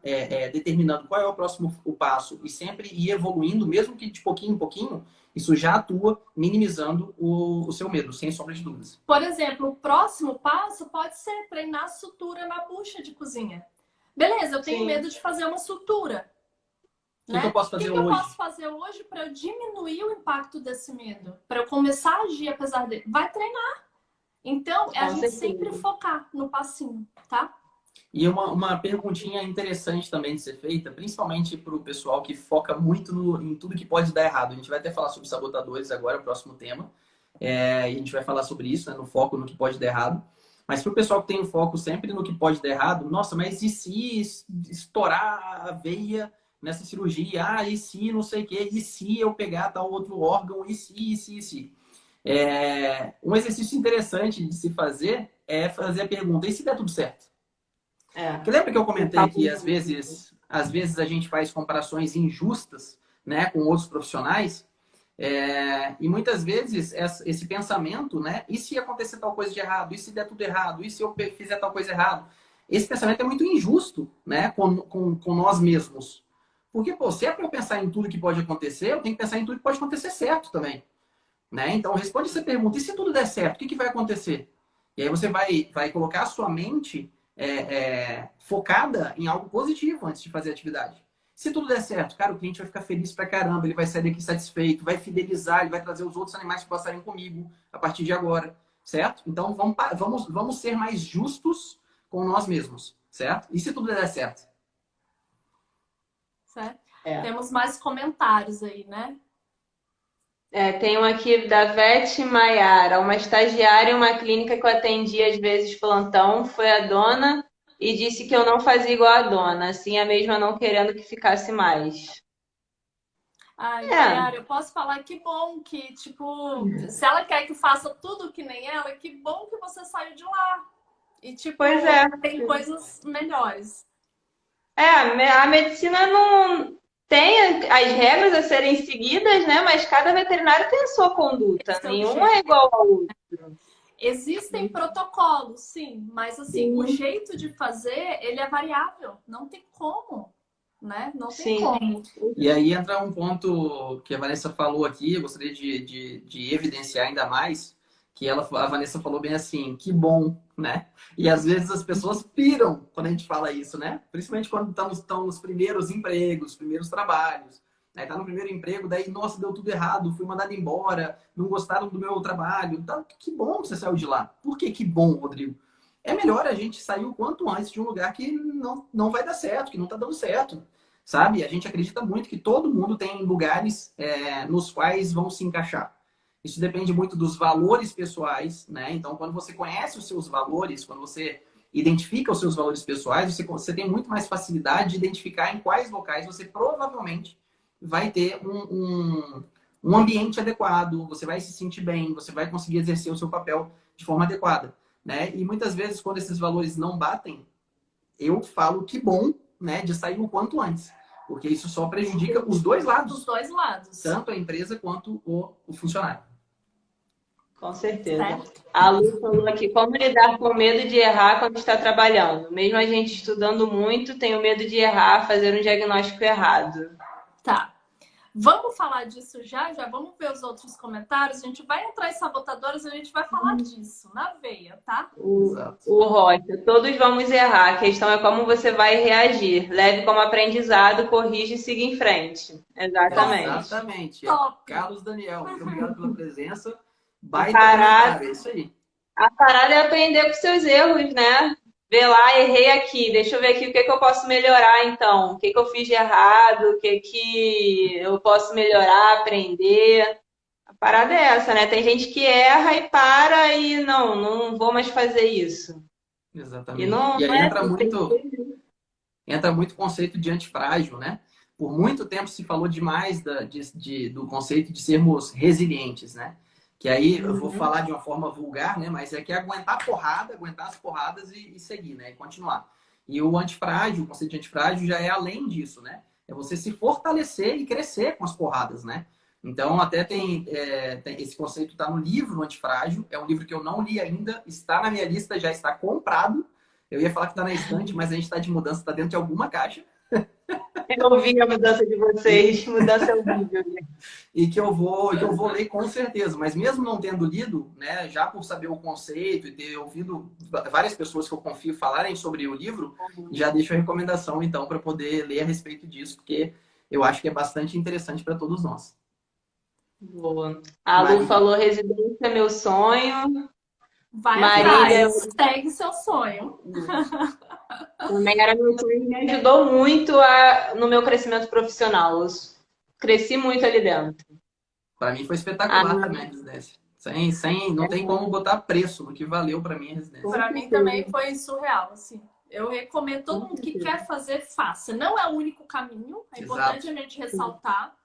determinando qual é o próximo passo e sempre ir evoluindo, mesmo que de pouquinho em pouquinho, isso já atua minimizando o seu medo, sem sombra de dúvidas. Por exemplo, o próximo passo pode ser treinar sutura na bucha de cozinha. Beleza, eu tenho medo de fazer uma sutura. O que eu posso fazer hoje? O que eu posso fazer hoje para eu diminuir o impacto desse medo? Para eu começar a agir apesar dele? Vai treinar. Então, é a gente sempre focar no passinho, tá? E uma perguntinha interessante também de ser feita, principalmente para o pessoal que foca muito em tudo que pode dar errado. A gente vai até falar sobre sabotadores agora, o próximo tema. E a gente vai falar sobre isso, né, no foco no que pode dar errado. Mas para o pessoal que tem o foco sempre no que pode dar errado, nossa, mas e se estourar a veia nessa cirurgia? Ah, e se não sei o quê? E se eu pegar tal outro órgão? E se? Um exercício interessante de se fazer é fazer a pergunta, e se der tudo certo? Porque lembra que eu comentei que às vezes a gente faz comparações injustas, né, com outros profissionais, e muitas vezes esse pensamento, né, e se acontecer tal coisa de errado, e se der tudo errado, e se eu fizer tal coisa errado, esse pensamento é muito injusto, né, com nós mesmos. Porque, se é para eu pensar em tudo que pode acontecer, eu tenho que pensar em tudo que pode acontecer certo também. Né? Então, responde essa pergunta. E se tudo der certo, o que vai acontecer? E aí você vai colocar a sua mente focada em algo positivo antes de fazer a atividade. Se tudo der certo, cara, o cliente vai ficar feliz pra caramba, ele vai sair daqui satisfeito, vai fidelizar, ele vai trazer os outros animais que passarem comigo a partir de agora, certo? Então, vamos ser mais justos com nós mesmos, certo? E se tudo der certo? Certo. Temos mais comentários aí, né? Tem um aqui da Vete Maiara, uma estagiária em uma clínica que eu atendi às vezes plantão, foi a dona e disse que eu não fazia igual a dona, assim a mesma não querendo que ficasse mais. Ai, Maiara, eu posso falar que bom que, tipo, se ela quer que faça tudo que nem ela, que bom que você saiu de lá. E, tipo, tem coisas melhores. A medicina não... Tem as regras a serem seguidas, né? Mas cada veterinário tem a sua conduta. Nenhum é igual ao outro. Existem protocolos, sim. Mas, assim, o jeito de fazer, ele é variável. Não tem como, né? Não tem como. E aí entra um ponto que a Vanessa falou aqui. Eu gostaria de evidenciar ainda mais. Que a Vanessa falou bem assim, que bom, né? E às vezes as pessoas piram quando a gente fala isso, né? Principalmente quando estão nos primeiros empregos, primeiros trabalhos. Aí tá no primeiro emprego, daí, nossa, deu tudo errado, fui mandado embora, não gostaram do meu trabalho. Tá, que bom que você saiu de lá. Por que que bom, Rodrigo? É melhor a gente sair o quanto antes de um lugar que não vai dar certo, que não tá dando certo. Sabe? A gente acredita muito que todo mundo tem lugares nos quais vão se encaixar. Isso depende muito dos valores pessoais, né? Então, quando você conhece os seus valores, quando você identifica os seus valores pessoais, você tem muito mais facilidade de identificar em quais locais você provavelmente vai ter um ambiente adequado, você vai se sentir bem, você vai conseguir exercer o seu papel de forma adequada, né? E muitas vezes, quando esses valores não batem, eu falo que bom, né, de sair o quanto antes. Porque isso só prejudica os dois lados. Os dois lados. Tanto a empresa quanto o funcionário. Com certeza. certo? A Lu falou aqui, como lidar com o medo de errar quando está trabalhando? Mesmo a gente estudando muito, tenho medo de errar, fazer um diagnóstico errado. Tá. Vamos falar disso já? Já vamos ver os outros comentários. A gente vai entrar em sabotadoras e a gente vai falar disso na veia, tá? Exato. O Rocha, todos vamos errar. A questão é como você vai reagir. Leve como aprendizado, corrige e siga em frente. Exatamente. Exatamente. Top. Carlos Daniel, muito obrigado pela presença. Baita Parada. comentário, é isso aí. A parada é aprender com seus erros, né? Ver lá, errei aqui, deixa eu ver aqui o que que eu posso melhorar então. O que que eu fiz de errado, o que que eu posso melhorar, aprender. A parada é essa, né? Tem gente que erra e para e não vou mais fazer isso. E Exatamente. não, E não aí é assim, entra muito o conceito de antifrágil, né? Por muito tempo se falou demais do conceito de sermos resilientes, né? Que aí eu vou falar de uma forma vulgar, né? Mas é que é aguentar a porrada, aguentar as porradas e seguir, né? E continuar. E o antifrágil, o conceito de antifrágil já é além disso, né? É você se fortalecer e crescer com as porradas, né? Então, até esse conceito está no livro Antifrágil. É um livro que eu não li ainda, está na minha lista, já está comprado. Eu ia falar que está na estante, mas a gente está de mudança, está dentro de alguma caixa. eu ouvi a mudança de vocês, mudança horrível. E que eu vou ler com certeza. Mas mesmo não tendo lido, né, já por saber o conceito e ter ouvido várias pessoas que eu confio falarem sobre o livro, já deixo a recomendação, então, para poder ler a respeito disso, porque eu acho que é bastante interessante para todos nós. Boa. A Lu Marília. falou residência é meu sonho. Vai Marília, atrás, segue seu sonho. também era meu sonho e me ajudou muito no meu crescimento profissional. Eu cresci muito ali dentro. Para mim foi espetacular Ah, também a residência. Não tem como botar preço no que valeu para mim a residência. Para mim também foi surreal, assim. Eu recomendo todo mundo que quer fazer, faça. Não é o único caminho, é importante Exato. a gente ressaltar.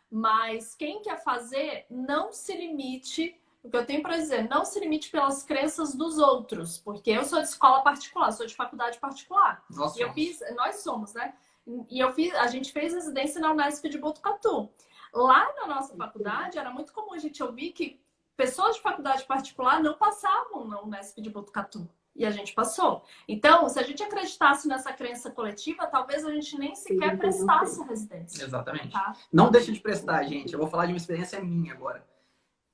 Mas quem quer fazer, não se limite. O que eu tenho para dizer, não se limite pelas crenças dos outros, porque eu sou de escola particular, sou de faculdade particular. Nós E eu fiz, nós somos, né? E a gente fez residência na Unesp de Botucatu. Lá na nossa faculdade, era muito comum a gente ouvir que pessoas de faculdade particular não passavam na Unesp de Botucatu. E a gente passou. Então, se a gente acreditasse nessa crença coletiva, talvez a gente nem sequer prestasse a residência. Exatamente. Tá? Não deixa de prestar, gente. Eu vou falar de uma experiência minha agora.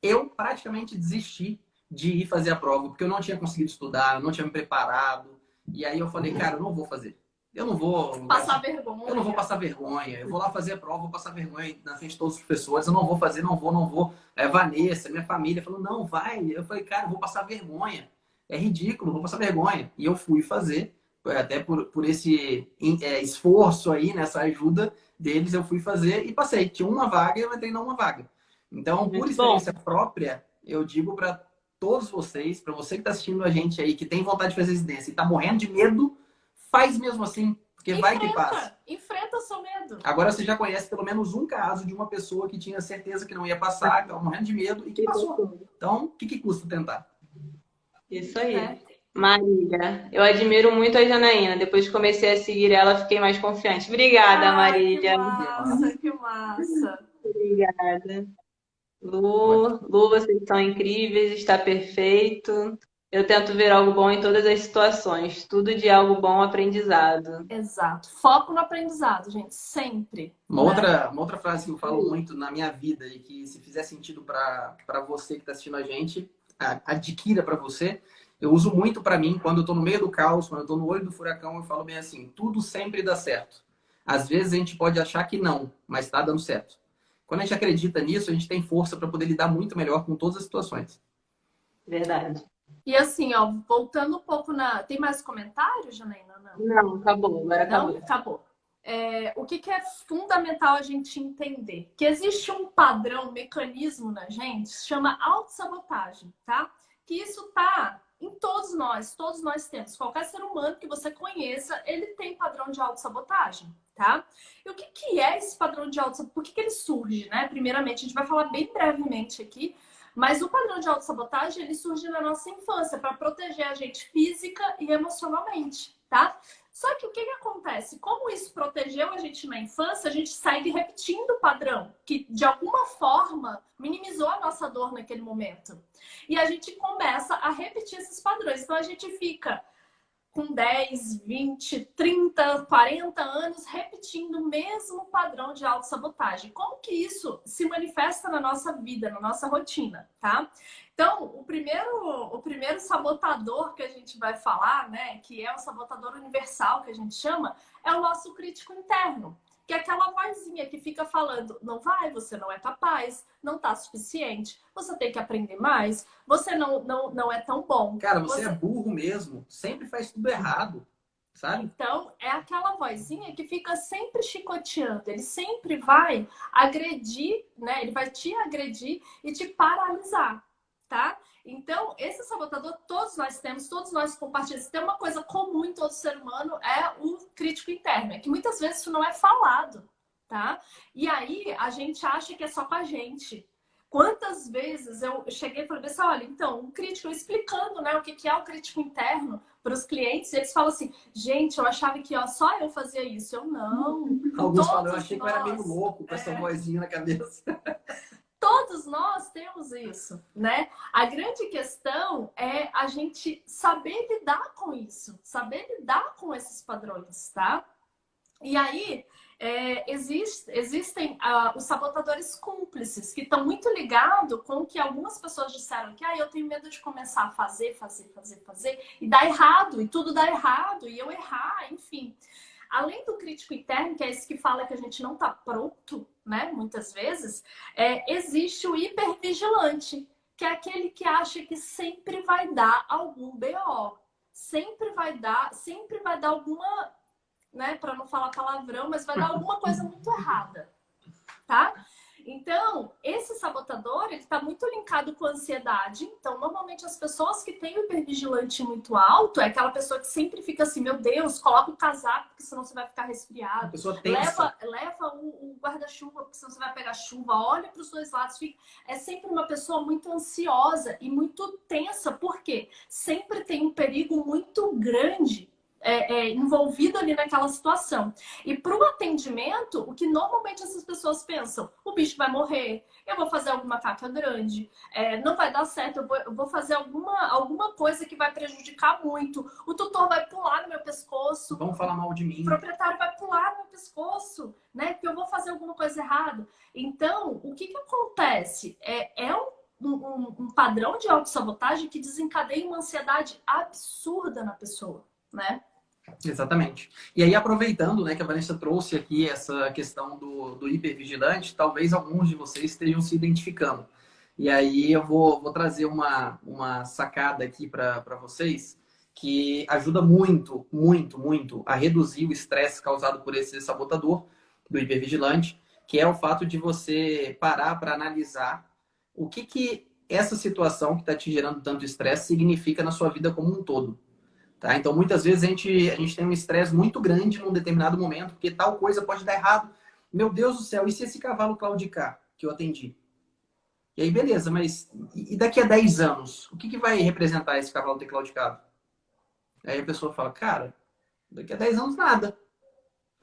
Eu praticamente desisti de ir fazer a prova, porque eu não tinha conseguido estudar, eu não tinha me preparado. E aí eu falei, cara, eu não vou fazer. Eu não vou passar vergonha. Eu não vou passar vergonha. Eu vou lá fazer a prova, vou passar vergonha na frente de todos os professores. Eu não vou fazer, não vou. Vanessa, minha família, falou, não, vai. Eu falei, cara, eu vou passar vergonha. É ridículo, vou passar vergonha. E eu fui fazer, até por esse esforço aí, nessa ajuda deles, eu fui fazer e passei. Tinha uma vaga e eu entrei numa vaga. Então, por experiência própria, eu digo para todos vocês, para você que está assistindo a gente aí, que tem vontade de fazer residência e está morrendo de medo, faz mesmo assim, porque vai que passa. Enfrenta o seu medo. Agora você já conhece pelo menos um caso de uma pessoa que tinha certeza que não ia passar, que estava morrendo de medo e que passou. Então, o que custa tentar? Isso aí. Marília, eu admiro muito a Janaína. Depois que comecei a seguir ela, fiquei mais confiante. Obrigada, Marília. Que massa, que massa. Obrigada. Lu, vocês são incríveis, está perfeito. Eu tento ver algo bom em todas as situações. Tudo de algo bom, aprendizado. Exato. Foco no aprendizado, gente. Sempre. Uma outra frase que eu falo muito na minha vida e que se fizer sentido para você que está assistindo a gente, adquira para você. Eu uso muito para mim quando eu estou no meio do caos, quando eu estou no olho do furacão, eu falo bem assim, tudo sempre dá certo. Às vezes a gente pode achar que não, mas está dando certo. Quando a gente acredita nisso, a gente tem força para poder lidar muito melhor com todas as situações. Verdade. E assim, ó, voltando um pouco na... Tem mais comentários, Janaína? Não, acabou. Agora acabou. Não, acabou. O que é fundamental a gente entender? Que existe um padrão, um mecanismo na gente, se chama autossabotagem, tá? Que isso tá em todos nós temos. Qualquer ser humano que você conheça, ele tem padrão de autossabotagem, tá? E o que é esse padrão de autossabotagem? Por que ele surge, né? Primeiramente, a gente vai falar bem brevemente aqui, mas o padrão de autossabotagem, ele surge na nossa infância para proteger a gente física e emocionalmente, tá? Só que o que acontece? Como isso protegeu a gente na infância, a gente segue repetindo o padrão, que de alguma forma minimizou a nossa dor naquele momento. E a gente começa a repetir esses padrões. Então a gente fica com 10, 20, 30, 40 anos repetindo o mesmo padrão de autossabotagem. Como que isso se manifesta na nossa vida, na nossa rotina, tá? Então, o primeiro sabotador que a gente vai falar, né, que é o sabotador universal, que a gente chama, é o nosso crítico interno. Que é aquela vozinha que fica falando, não vai, você não é capaz, não tá suficiente, você tem que aprender mais, você não é tão bom. Cara, você é burro mesmo, sempre faz tudo errado, sabe? Então, é aquela vozinha que fica sempre chicoteando, ele sempre vai agredir, né? Ele vai te agredir e te paralisar, tá? Então, esse sabotador todos nós temos, todos nós compartilhamos. Tem uma coisa comum em todo ser humano, é o crítico interno. É que muitas vezes isso não é falado, tá? E aí, a gente acha que é só com a gente. Quantas vezes eu cheguei e falei assim, olha, então, um crítico, explicando, né, o que é o crítico interno para os clientes, eles falam assim, gente, eu achava que ó, só eu fazia isso. Eu não. Alguns falam, eu achei que eu era meio louco com essa vozinha na cabeça. Todos nós temos isso, né? A grande questão é a gente saber lidar com isso, saber lidar com esses padrões, tá? E aí, existem os sabotadores cúmplices, que estão muito ligados com o que algumas pessoas disseram, que eu tenho medo de começar a fazer, e dar errado, e tudo dá errado, e eu errar, enfim. Além do crítico interno, que é esse que fala que a gente não está pronto, né? Muitas vezes, existe o hipervigilante, que é aquele que acha que sempre vai dar algum BO. Sempre vai dar alguma, né? Para não falar palavrão, mas vai dar alguma coisa muito errada, tá? Então, esse sabotador, ele está muito linkado com a ansiedade. Então, normalmente as pessoas que têm o hipervigilante muito alto é aquela pessoa que sempre fica assim, meu Deus, coloca o casaco, porque senão você vai ficar resfriado. A pessoa tensa. Leva o guarda-chuva, porque senão você vai pegar chuva. Olha para os dois lados. É sempre uma pessoa muito ansiosa e muito tensa. Por quê? Sempre tem um perigo muito grande envolvido ali naquela situação. E para o atendimento, o que normalmente essas pessoas pensam, o bicho vai morrer, eu vou fazer alguma caca grande, não vai dar certo, eu vou fazer alguma coisa que vai prejudicar muito, o tutor vai pular no meu pescoço, vão falar mal de mim, o proprietário vai pular no meu pescoço, né? Porque eu vou fazer alguma coisa errada. Então, o que acontece? Um padrão de autossabotagem que desencadeia uma ansiedade absurda na pessoa, né? Exatamente. E aí, aproveitando, né, que a Vanessa trouxe aqui essa questão do hipervigilante, talvez alguns de vocês estejam se identificando. E aí eu vou trazer uma sacada aqui para vocês que ajuda muito, muito, muito a reduzir o estresse causado por esse sabotador do hipervigilante, que é o fato de você parar para analisar o que essa situação que está te gerando tanto estresse significa na sua vida como um todo. Tá? Então, muitas vezes a gente tem um estresse muito grande num determinado momento, porque tal coisa pode dar errado. Meu Deus do céu, e se esse cavalo claudicar que eu atendi? E aí, beleza, mas e daqui a 10 anos? O que vai representar esse cavalo ter claudicado? Aí a pessoa fala, cara, daqui a 10 anos nada.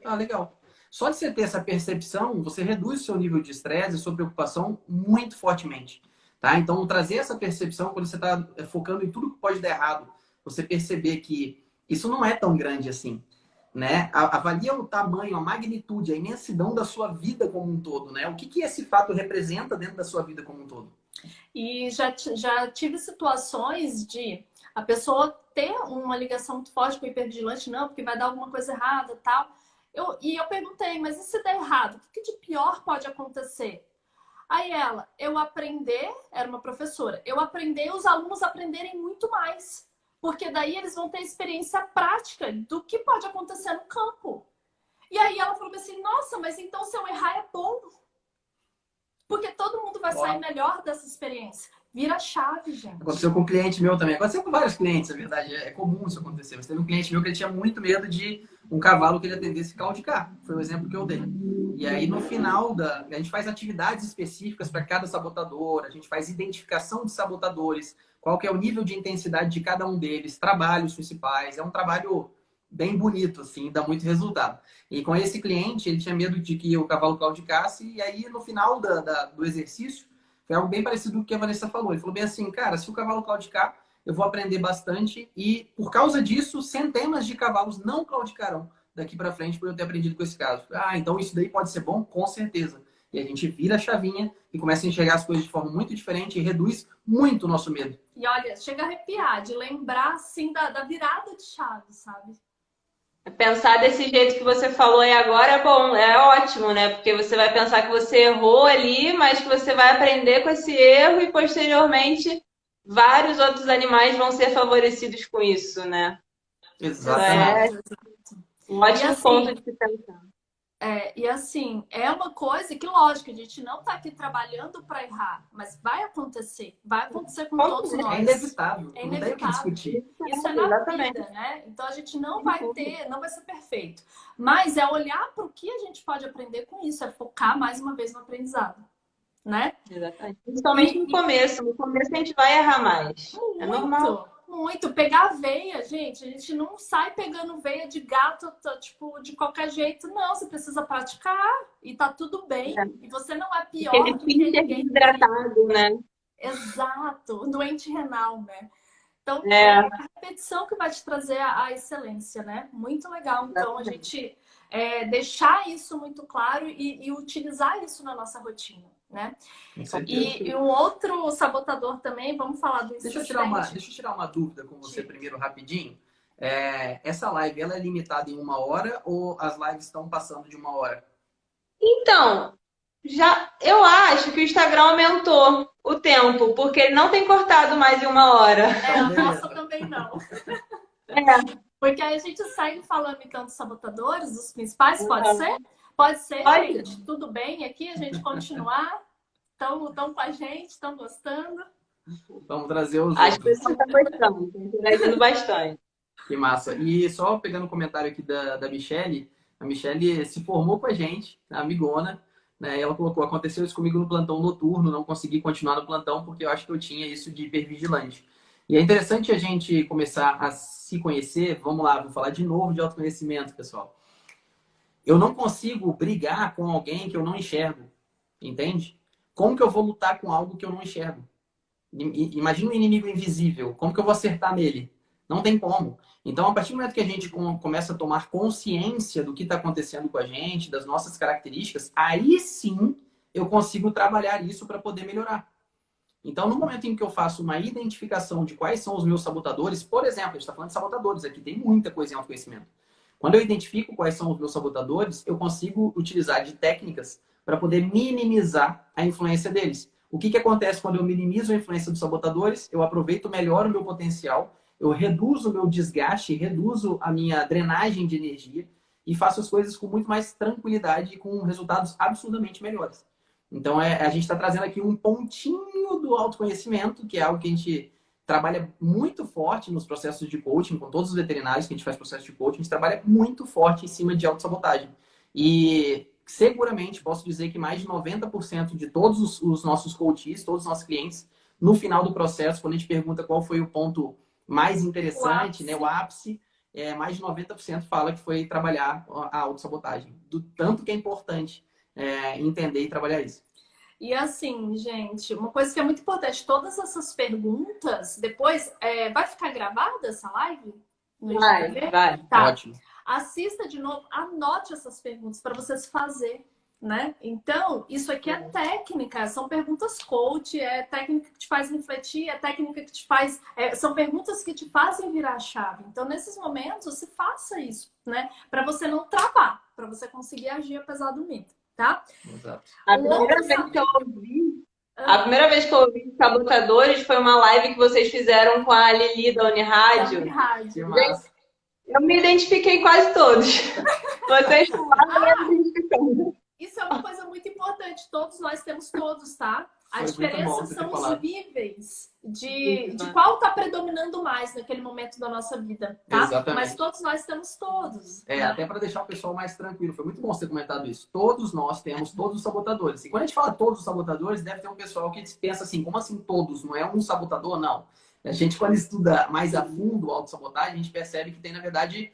Ah, legal. Só de você ter essa percepção, você reduz o seu nível de estresse e sua preocupação muito fortemente. Tá? Então, trazer essa percepção, quando você está focando em tudo que pode dar errado, você perceber que isso não é tão grande assim, né? Avalia o tamanho, a magnitude, a imensidão da sua vida como um todo, né? O que esse fato representa dentro da sua vida como um todo? E já tive situações de a pessoa ter uma ligação muito forte com o hipervigilante, não, porque vai dar alguma coisa errada e tal. E eu perguntei, mas e se der errado? O que de pior pode acontecer? Aí eu aprender, era uma professora, eu aprender, os alunos aprenderem muito mais. Porque daí eles vão ter experiência prática do que pode acontecer no campo. E aí ela falou assim, nossa, mas então se eu errar é bom. Porque todo mundo vai sair melhor dessa experiência. Vira chave, gente. Aconteceu com um cliente meu também. Aconteceu com vários clientes, na verdade. É comum isso acontecer. Mas teve um cliente meu que ele tinha muito medo de um cavalo que ele atendesse claudicar. Foi o exemplo que eu dei. E aí, no final, a gente faz atividades específicas para cada sabotador. A gente faz identificação de sabotadores. Qual que é o nível de intensidade de cada um deles. Trabalhos principais. É um trabalho bem bonito, assim, dá muito resultado. E com esse cliente, ele tinha medo de que o cavalo claudicasse, e aí no final do exercício, foi algo bem parecido com o que a Vanessa falou. Ele falou bem assim, cara, se o cavalo claudicar, eu vou aprender bastante, e por causa disso, centenas de cavalos não claudicarão daqui para frente por eu ter aprendido com esse caso. Ah, então isso daí pode ser bom? Com certeza. E a gente vira a chavinha e começa a enxergar as coisas de forma muito diferente e reduz muito o nosso medo. E olha, chega a arrepiar de lembrar, assim, da virada de chave, sabe? Pensar desse jeito que você falou aí agora é bom, é ótimo, né? Porque você vai pensar que você errou ali, mas que você vai aprender com esse erro e posteriormente vários outros animais vão ser favorecidos com isso, né? Exatamente. É um ótimo ponto de se pensar. E assim, é uma coisa que, lógico, a gente não está aqui trabalhando para errar, mas vai acontecer com todos nós. É inevitável, É não tem o que discutir. Isso é na vida, né? Então a gente não vai ser perfeito. Mas é olhar para o que a gente pode aprender com isso, é focar mais uma vez no aprendizado, né? Exatamente. Principalmente no começo. No começo a gente vai errar mais. É normal. Muito. Pegar veia, gente. A gente não sai pegando veia de gato, tipo, de qualquer jeito. Não, você precisa praticar e tá tudo bem. E você não é pior Aquele do que ninguém. hidratado, né? Exato. Doente renal, né? Então, é a repetição que vai te trazer a excelência, né? Muito legal. Então, a gente deixar isso muito claro e utilizar isso na nossa rotina, né? E um outro sabotador também, vamos falar do insistente. Deixa eu tirar uma dúvida com você primeiro, rapidinho. Essa live, ela é limitada em 1 hora ou as lives estão passando de 1 hora? Então, eu acho que o Instagram aumentou o tempo, porque ele não tem cortado mais em 1 hora. A nossa também não. Porque aí a gente segue falando então dos sabotadores, dos principais, pode ser? Pode ser, gente. Tudo bem aqui, a gente continuar. Estão com a gente, estão gostando. Vamos trazer os Acho que o pessoal está gostando, está interagindo bastante. Que massa. E só pegando o comentário aqui da Michelle, a Michelle se formou com a gente, a amigona, né? Ela colocou, aconteceu isso comigo no plantão noturno, não consegui continuar no plantão porque eu acho que eu tinha isso de hipervigilante. E é interessante a gente começar a se conhecer. Vamos lá, vou falar de novo de autoconhecimento, pessoal. Eu não consigo brigar com alguém que eu não enxergo, entende? Como que eu vou lutar com algo que eu não enxergo? Imagina um inimigo invisível, como que eu vou acertar nele? Não tem como. Então, a partir do momento que a gente começa a tomar consciência do que está acontecendo com a gente, das nossas características, aí sim eu consigo trabalhar isso para poder melhorar. Então, no momento em que eu faço uma identificação de quais são os meus sabotadores, por exemplo, a gente está falando de sabotadores aqui, tem muita coisa em autoconhecimento. Quando eu identifico quais são os meus sabotadores, eu consigo utilizar de técnicas para poder minimizar a influência deles. O que acontece quando eu minimizo a influência dos sabotadores? Eu aproveito melhor o meu potencial, eu reduzo o meu desgaste, reduzo a minha drenagem de energia e faço as coisas com muito mais tranquilidade e com resultados absurdamente melhores. Então, a gente está trazendo aqui um pontinho do autoconhecimento, que é algo que a gente trabalha muito forte nos processos de coaching, com todos os veterinários que a gente faz processo de coaching, a gente trabalha muito forte em cima de autossabotagem. E seguramente posso dizer que mais de 90% de todos os nossos coaches, todos os nossos clientes, no final do processo, quando a gente pergunta qual foi o ponto mais interessante, o ápice, mais de 90% fala que foi trabalhar a autossabotagem. Do tanto que é importante entender e trabalhar isso. E assim, gente, uma coisa que é muito importante, todas essas perguntas, depois, vai ficar gravada essa live? Vai. Tá. Ótimo. Assista de novo, anote essas perguntas para vocês fazer, né? Então, isso aqui é técnica, são perguntas coach, é técnica que te faz refletir, é técnica que te faz... são perguntas que te fazem virar a chave. Então, nesses momentos, você faça isso, né? Para você não travar, para você conseguir agir apesar do medo, tá? Exato. A primeira vez que eu ouvi sabotadores foi uma live que vocês fizeram com a Lili da Unirádio. Eu me identifiquei quase todos. Vocês falaram me identificando. Isso é uma coisa muito importante. Todos nós temos todos, tá? A Foi diferença são os níveis de qual está predominando mais naquele momento da nossa vida, tá? Exatamente. Mas todos nós temos todos. Até para deixar o pessoal mais tranquilo. Foi muito bom você ter comentado isso. Todos nós temos todos os sabotadores. E quando a gente fala todos os sabotadores, deve ter um pessoal que pensa assim, como assim todos? Não é um sabotador? Não. A gente, quando estuda mais a fundo a autossabotagem, a gente percebe que tem, na verdade,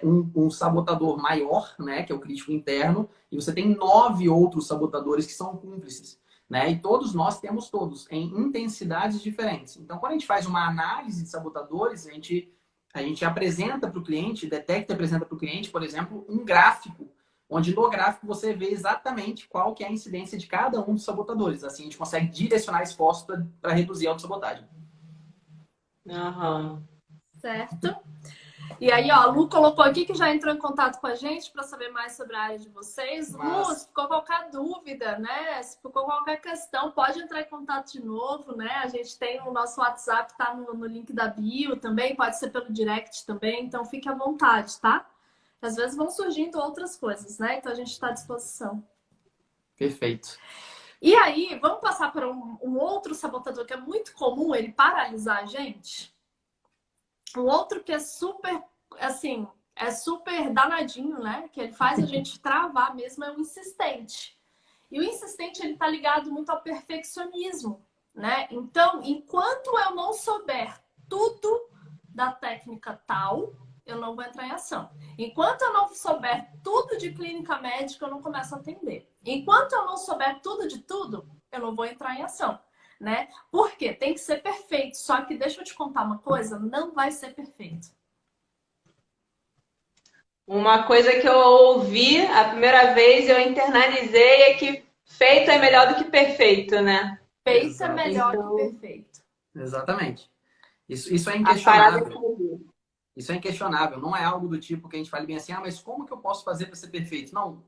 um sabotador maior, né, que é o crítico interno, e você tem 9 outros sabotadores que são cúmplices, né? E todos nós temos todos em intensidades diferentes. Então, quando a gente faz uma análise de sabotadores, a gente apresenta para o cliente, detecta e apresenta para o cliente, por exemplo, um gráfico, onde no gráfico você vê exatamente qual que é a incidência de cada um dos sabotadores. Assim, a gente consegue direcionar esforços para reduzir a autossabotagem. Aham. Certo? E aí, ó, a Lu colocou aqui que já entrou em contato com a gente para saber mais sobre a área de vocês. Lu, se ficou qualquer dúvida, né? Se ficou qualquer questão, pode entrar em contato de novo, né? A gente tem o nosso WhatsApp, tá no link da bio também, pode ser pelo direct também, então fique à vontade, tá? Às vezes vão surgindo outras coisas, né? Então a gente está à disposição. Perfeito. E aí, vamos passar para um outro sabotador que é muito comum ele paralisar a gente? Um outro que é super, assim, é super danadinho, né? Que ele faz a gente travar mesmo, é o insistente. E o insistente, ele tá ligado muito ao perfeccionismo, né? Então, enquanto eu não souber tudo da técnica tal, eu não vou entrar em ação. Enquanto eu não souber tudo de clínica médica, eu não começo a atender. Enquanto eu não souber tudo de tudo, eu não vou entrar em ação, né? Por quê? Tem que ser perfeito. Só que deixa eu te contar uma coisa, não vai ser perfeito. Uma coisa que eu ouvi a primeira vez, eu internalizei, é que feito é melhor do que perfeito, né? Feito é melhor que perfeito. Exatamente. Isso é A parada é inquestionável. Isso é inquestionável. Não é algo do tipo que a gente fale bem assim, mas como que eu posso fazer para ser perfeito? Não,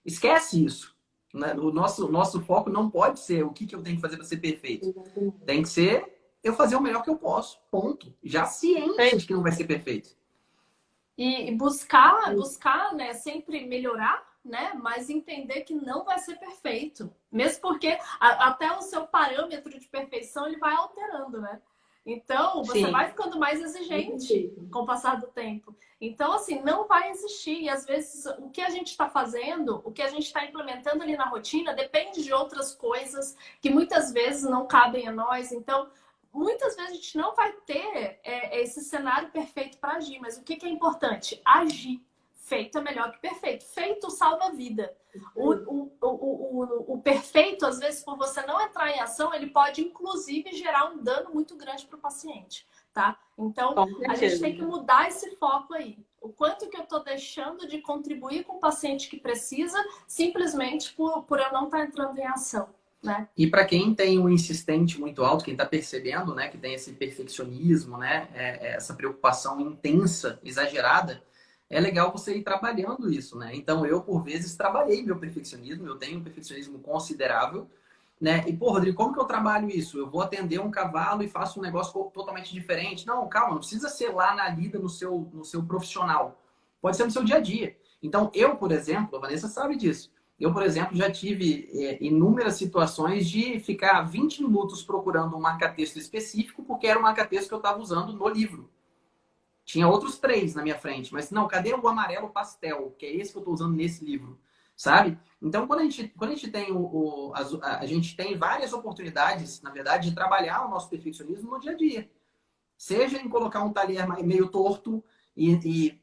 esquece isso. O nosso foco não pode ser o que eu tenho que fazer para ser perfeito. Tem que ser eu fazer o melhor que eu posso. Ponto. Já ciente de que não vai ser perfeito. E buscar, né, sempre melhorar, né, mas entender que não vai ser perfeito. Mesmo porque até o seu parâmetro de perfeição ele vai alterando, né? Então, você vai ficando mais exigente com o passar do tempo. Então, assim, não vai existir. E às vezes o que a gente está fazendo, o que a gente está implementando ali na rotina, depende de outras coisas que muitas vezes não cabem a nós. Então, muitas vezes a gente não vai ter esse cenário perfeito para agir, mas o que é importante? Agir. Feito é melhor que perfeito. Feito salva a vida. O perfeito, às vezes, por você não entrar em ação, ele pode, inclusive, gerar um dano muito grande para o paciente, tá? Então, a gente tem que mudar esse foco aí. O quanto que eu estou deixando de contribuir com o paciente que precisa, simplesmente por eu não estar entrando em ação. Né? E para quem tem um insistente muito alto, quem está percebendo, né, que tem esse perfeccionismo, né, essa preocupação intensa, exagerada, é legal você ir trabalhando isso, né? Então eu por vezes trabalhei meu perfeccionismo, eu tenho um perfeccionismo considerável, né? E pô, Rodrigo, como que eu trabalho isso? Eu vou atender um cavalo e faço um negócio totalmente diferente? Não, calma, não precisa ser lá na lida no seu profissional. Pode ser no seu dia a dia. Então eu, por exemplo, a Vanessa sabe disso. Eu, por exemplo, já tive inúmeras situações de ficar 20 minutos procurando um marca-texto específico porque era o marca-texto que eu estava usando no livro. Tinha outros 3 na minha frente, mas não, cadê o amarelo pastel, que é esse que eu estou usando nesse livro, sabe? Então, quando a gente tem a gente tem várias oportunidades, na verdade, de trabalhar o nosso perfeccionismo no dia a dia. Seja em colocar um talher meio torto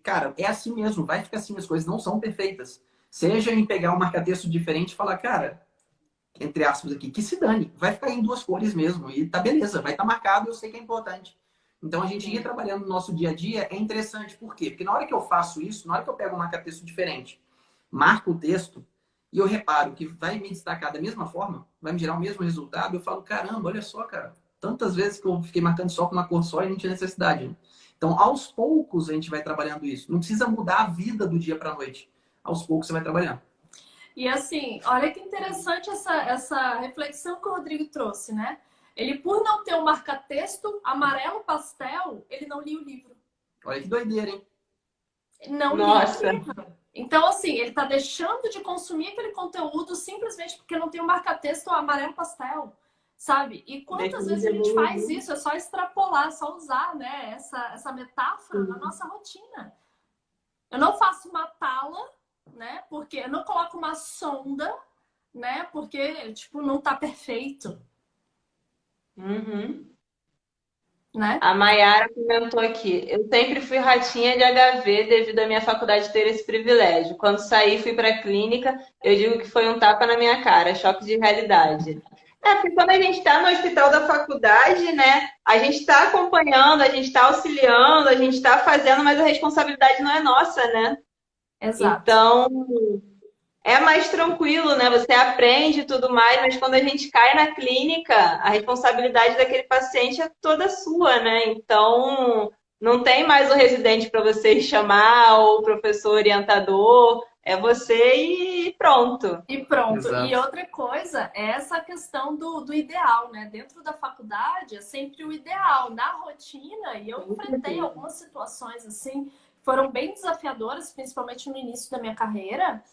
cara, é assim mesmo, vai ficar assim, as coisas não são perfeitas. Seja em pegar um marca-texto diferente e falar, cara, entre aspas aqui, que se dane, vai ficar em 2 cores mesmo, e tá beleza, vai estar marcado, eu sei que é importante. Então, a gente ir trabalhando no nosso dia a dia é interessante. Por quê? Porque na hora que eu faço isso, na hora que eu pego um marca-texto diferente, marco o texto, e eu reparo que vai me destacar da mesma forma, vai me gerar o mesmo resultado, eu falo, caramba, olha só, cara, tantas vezes que eu fiquei marcando só com uma cor só e não tinha necessidade. Né? Então, aos poucos, a gente vai trabalhando isso. Não precisa mudar a vida do dia para a noite. Aos poucos, você vai trabalhando. E assim, olha que interessante essa reflexão que o Rodrigo trouxe, né? Ele, por não ter um marca-texto amarelo pastel, ele não lia o livro. Olha que doideira, hein? Não lia o livro. Então, assim, ele tá deixando de consumir aquele conteúdo simplesmente porque não tem um marca-texto amarelo pastel, sabe? E quantas vezes a gente faz isso? É só extrapolar, é só usar, né, essa metáfora na nossa rotina. Eu não faço uma tala, né? Porque eu não coloco uma sonda, né? Porque, tipo, não tá perfeito. Uhum. né? A Mayara comentou aqui. Eu sempre fui ratinha de HV devido à minha faculdade ter esse privilégio. Quando saí, fui para a clínica. Eu digo que foi um tapa na minha cara, choque de realidade. É, porque quando a gente está no hospital da faculdade, né, a gente está acompanhando, a gente está auxiliando, a gente está fazendo, mas a responsabilidade não é nossa, né? Exato. Então, é mais tranquilo, né? Você aprende e tudo mais, mas quando a gente cai na clínica, a responsabilidade daquele paciente é toda sua, né? Então, não tem mais o residente para você chamar ou o professor orientador, é você e pronto. E pronto. E Exato. outra coisa é essa questão do ideal, né? Dentro da faculdade é sempre o ideal. Na rotina, e eu enfrentei algumas situações assim, foram bem desafiadoras, principalmente no início da minha carreira,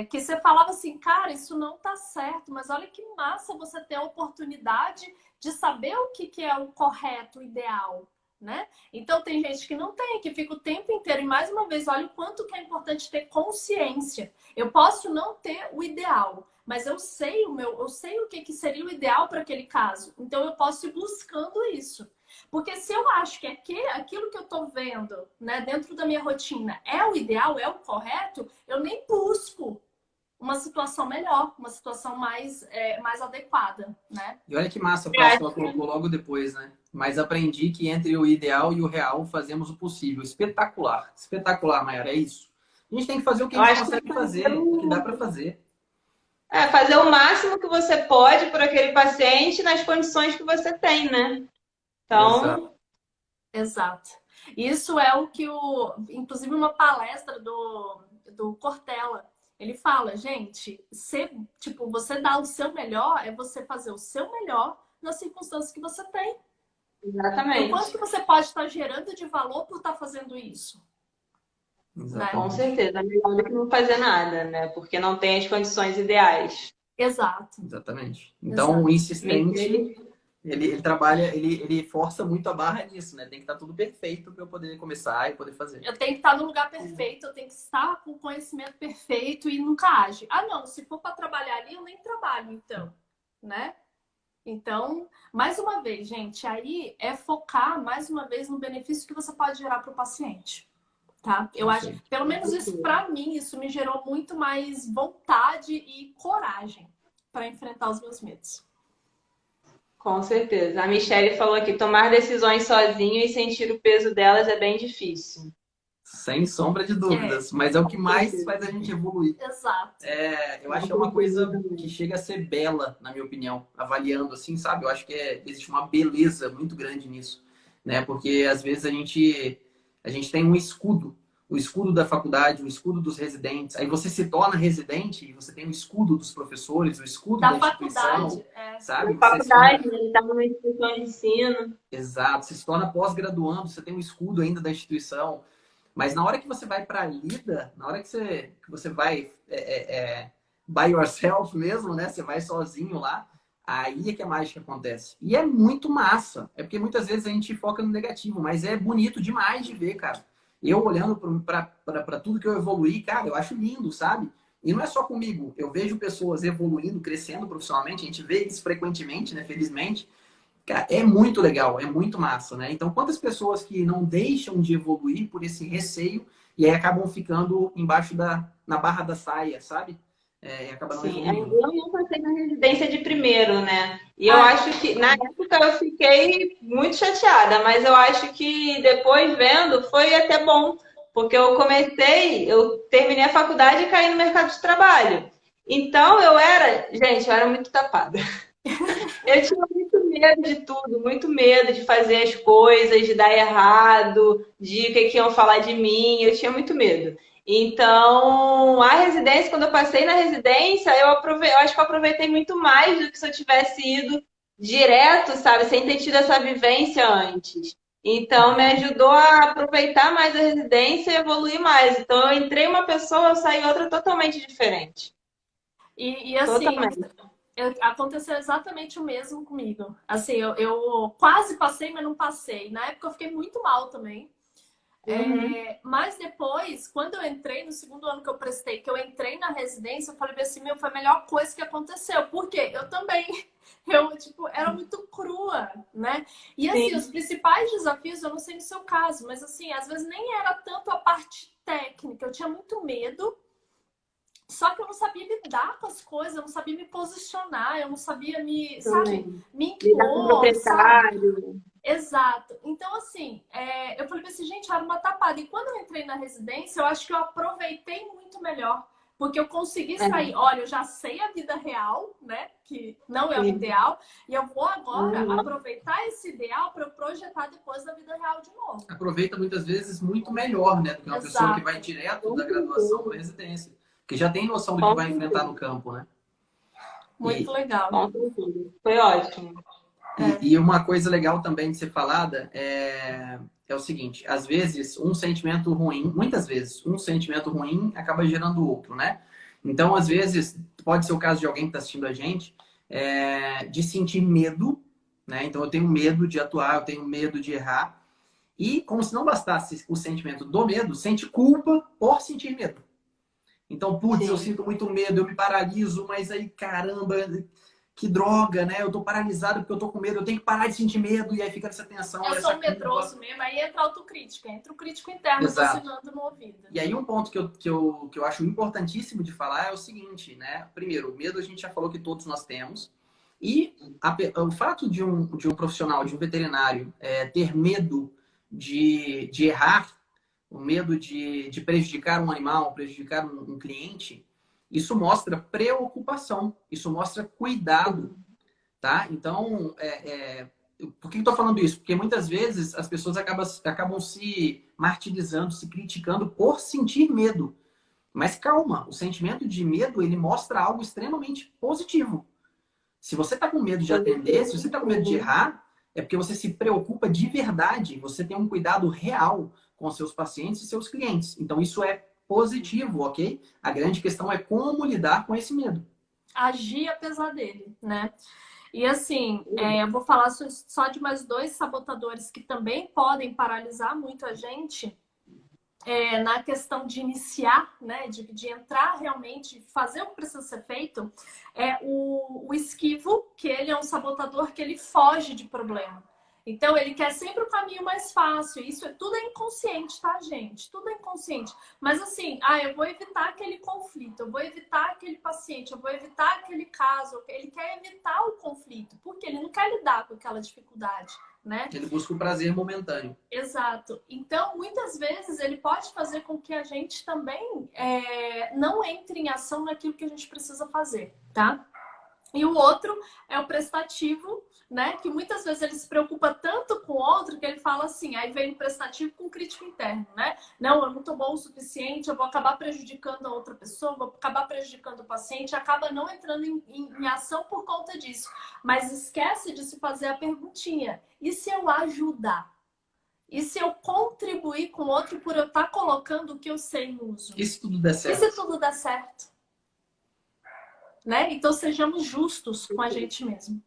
que você falava assim, cara, isso não tá certo, mas olha que massa você ter a oportunidade de saber o que é o correto, o ideal. Né? Então tem gente que não tem, que fica o tempo inteiro. E mais uma vez, olha o quanto que é importante ter consciência. Eu posso não ter o ideal, mas eu sei o que seria o ideal para aquele caso. Então eu posso ir buscando isso. Porque se eu acho que aquilo que eu estou vendo, né, dentro da minha rotina é o ideal, é o correto, eu nem busco uma situação melhor, uma situação mais adequada, né? E olha que massa a frase que ela colocou logo depois, né? Mas aprendi que entre o ideal e o real fazemos o possível. Espetacular. Espetacular, Mayara, é isso. A gente tem que fazer o que a Eu gente acho que consegue fazer, o que dá para fazer. fazer o máximo que você pode por aquele paciente nas condições que você tem, né? Exato. Então, Exato. Isso é o que inclusive uma palestra do Cortella, ele fala, gente, tipo, você dar o seu melhor é você fazer o seu melhor nas circunstâncias que você tem. E o quanto exatamente. que você pode estar gerando de valor por estar fazendo isso, né? Com Exatamente. certeza, é melhor do que não fazer nada, né? Porque não tem as condições ideais. Exato, Exatamente. Então, o exato. insistente, ele trabalha, ele força muito a barra nisso, né? Tem que estar tudo perfeito para eu poder começar e poder fazer. Eu tenho que estar no lugar perfeito, eu tenho que estar com o conhecimento perfeito e nunca age. Ah, não, se for para trabalhar ali, eu nem trabalho, então, né? Então, mais uma vez, gente, aí é focar mais uma vez no benefício que você pode gerar para o paciente, tá? Eu Isso acho, aí. pelo menos isso para mim, isso me gerou muito mais vontade e coragem para enfrentar os meus medos. Com certeza. A Michelle falou aqui, tomar decisões sozinho e sentir o peso delas é bem difícil. Sem sombra de É, dúvidas. Mas é o que Com mais certeza. faz a gente evoluir. exato. Eu acho que é uma coisa que chega a ser bela, na minha opinião, avaliando assim, sabe? Eu acho que existe uma beleza muito grande nisso, né? Porque às vezes a gente tem um escudo, o escudo da faculdade, o escudo dos residentes. Aí você se torna residente e você tem o escudo dos professores, o escudo da Da instituição, faculdade, é. Na sabe? Você se torna, faculdade, né? Ele está numa instituição de ensino. exato, você se torna pós-graduando, você tem o escudo ainda da instituição. Mas na hora que você vai para a lida, na hora que você vai by yourself mesmo, né? Você vai sozinho lá, aí é que a mágica acontece. E é muito massa. É porque muitas vezes a gente foca no negativo, mas é bonito demais de ver, cara. Eu olhando para tudo que eu evoluí, cara, eu acho lindo, sabe? E não é só comigo. Eu vejo pessoas evoluindo, crescendo profissionalmente. A gente vê isso frequentemente, né? Felizmente. Cara, é muito legal, é muito massa, né? Então, quantas pessoas que não deixam de evoluir por esse receio e aí acabam ficando embaixo na barra da saia, sabe? E acabam não Sim, evoluindo. eu não passei na residência de primeiro, né? E eu Ah, acho que, na época, eu fiquei muito chateada, mas eu acho que depois vendo foi até bom, porque eu terminei a faculdade e caí no mercado de trabalho. Então, gente, eu era muito tapada. Eu tinha muito medo de tudo, muito medo de fazer as coisas, de dar errado, de o que iam falar de mim. Eu tinha muito medo. Então, a residência, quando eu passei na residência, eu acho que eu aproveitei muito mais do que se eu tivesse ido direto, sabe, sem ter tido essa vivência antes. Então, me ajudou a aproveitar mais a residência e evoluir mais. Então, eu entrei uma pessoa, eu saí outra totalmente diferente. e assim, Totalmente. aconteceu exatamente o mesmo comigo. Assim, eu quase passei, mas não passei. Na época eu fiquei muito mal também. Uhum. Mas depois, quando eu entrei, no segundo ano que eu prestei, que eu entrei na residência, eu falei assim, foi a melhor coisa que aconteceu. Por quê? Eu também, tipo, era muito crua, né? E assim, os principais desafios, eu não sei no seu caso, mas assim, às vezes nem era tanto a parte técnica, eu tinha muito medo, só que eu não sabia lidar com as coisas, eu não sabia me posicionar, eu não sabia me, sabe, me Lidar com o impor, sabe? proprietário. Exato. Então, assim, eu falei assim, gente, era uma tapada. E quando eu entrei na residência, eu acho que eu aproveitei muito melhor. Porque eu consegui sair, olha, eu já sei a vida real, né? Que não é o ideal. E eu vou agora aproveitar esse ideal para eu projetar depois da vida real de novo. Aproveita muitas vezes muito melhor, né? Do que uma pessoa que vai direto da graduação para residência. Que já tem noção do que vai enfrentar no campo, né? Muito legal. Foi ótimo. E uma coisa legal também de ser falada é o seguinte: às vezes, um sentimento ruim, muitas vezes, um sentimento ruim acaba gerando outro, né? Então, às vezes, pode ser o caso de alguém que está assistindo a gente, de sentir medo, né? Então, eu tenho medo de atuar, eu tenho medo de errar. E, como se não bastasse o sentimento do medo, sente culpa por sentir medo. Então, putz, eu sinto muito medo, eu me paraliso, mas aí, caramba, que droga, né? Eu tô paralisado porque eu tô com medo, eu tenho que parar de sentir medo, e aí fica essa tensão. Eu sou um medroso mesmo, aí entra a autocrítica, entra o crítico interno buzinando no ouvido. E aí um ponto que eu acho importantíssimo de falar é o seguinte, né? Primeiro, o medo a gente já falou que todos nós temos, e o fato de um profissional, de um veterinário, ter medo de errar, o medo de prejudicar um animal, prejudicar um cliente, isso mostra preocupação, isso mostra cuidado, tá? Então, por que eu tô falando isso? Porque muitas vezes as pessoas acabam se martirizando, se criticando por sentir medo. Mas calma, o sentimento de medo, ele mostra algo extremamente positivo. Se você tá com medo de atender, se você tá com medo de errar, é porque você se preocupa de verdade, você tem um cuidado real com seus pacientes e seus clientes. Então, isso é positivo, ok? A grande questão é como lidar com esse medo. Agir apesar dele, né? E assim, eu vou falar só de mais 2 sabotadores que também podem paralisar muito a gente na questão de iniciar, né? De entrar realmente, fazer o que precisa ser feito. É o esquivo, que ele é um sabotador que ele foge de problema. Então, ele quer sempre o caminho mais fácil. Isso tudo é inconsciente, tá, gente? Tudo é inconsciente. Mas assim, eu vou evitar aquele conflito, eu vou evitar aquele paciente, eu vou evitar aquele caso. Ele quer evitar o conflito, porque ele não quer lidar com aquela dificuldade, né? Ele busca o prazer momentâneo. Exato. Então, muitas vezes, ele pode fazer com que a gente também não entre em ação naquilo que a gente precisa fazer, tá? E o outro é o prestativo, né? Que muitas vezes ele se preocupa tanto com o outro que ele fala assim, aí vem o prestativo com o crítico interno, né? Não, eu não tô bom o suficiente, eu vou acabar prejudicando a outra pessoa, vou acabar prejudicando o paciente, acaba não entrando em ação por conta disso. Mas esquece de se fazer a perguntinha, e se eu ajudar? E se eu contribuir com o outro por eu estar colocando o que eu sei em uso? E se tudo der certo? E se tudo der certo? Né? Então sejamos justos com a gente mesmo.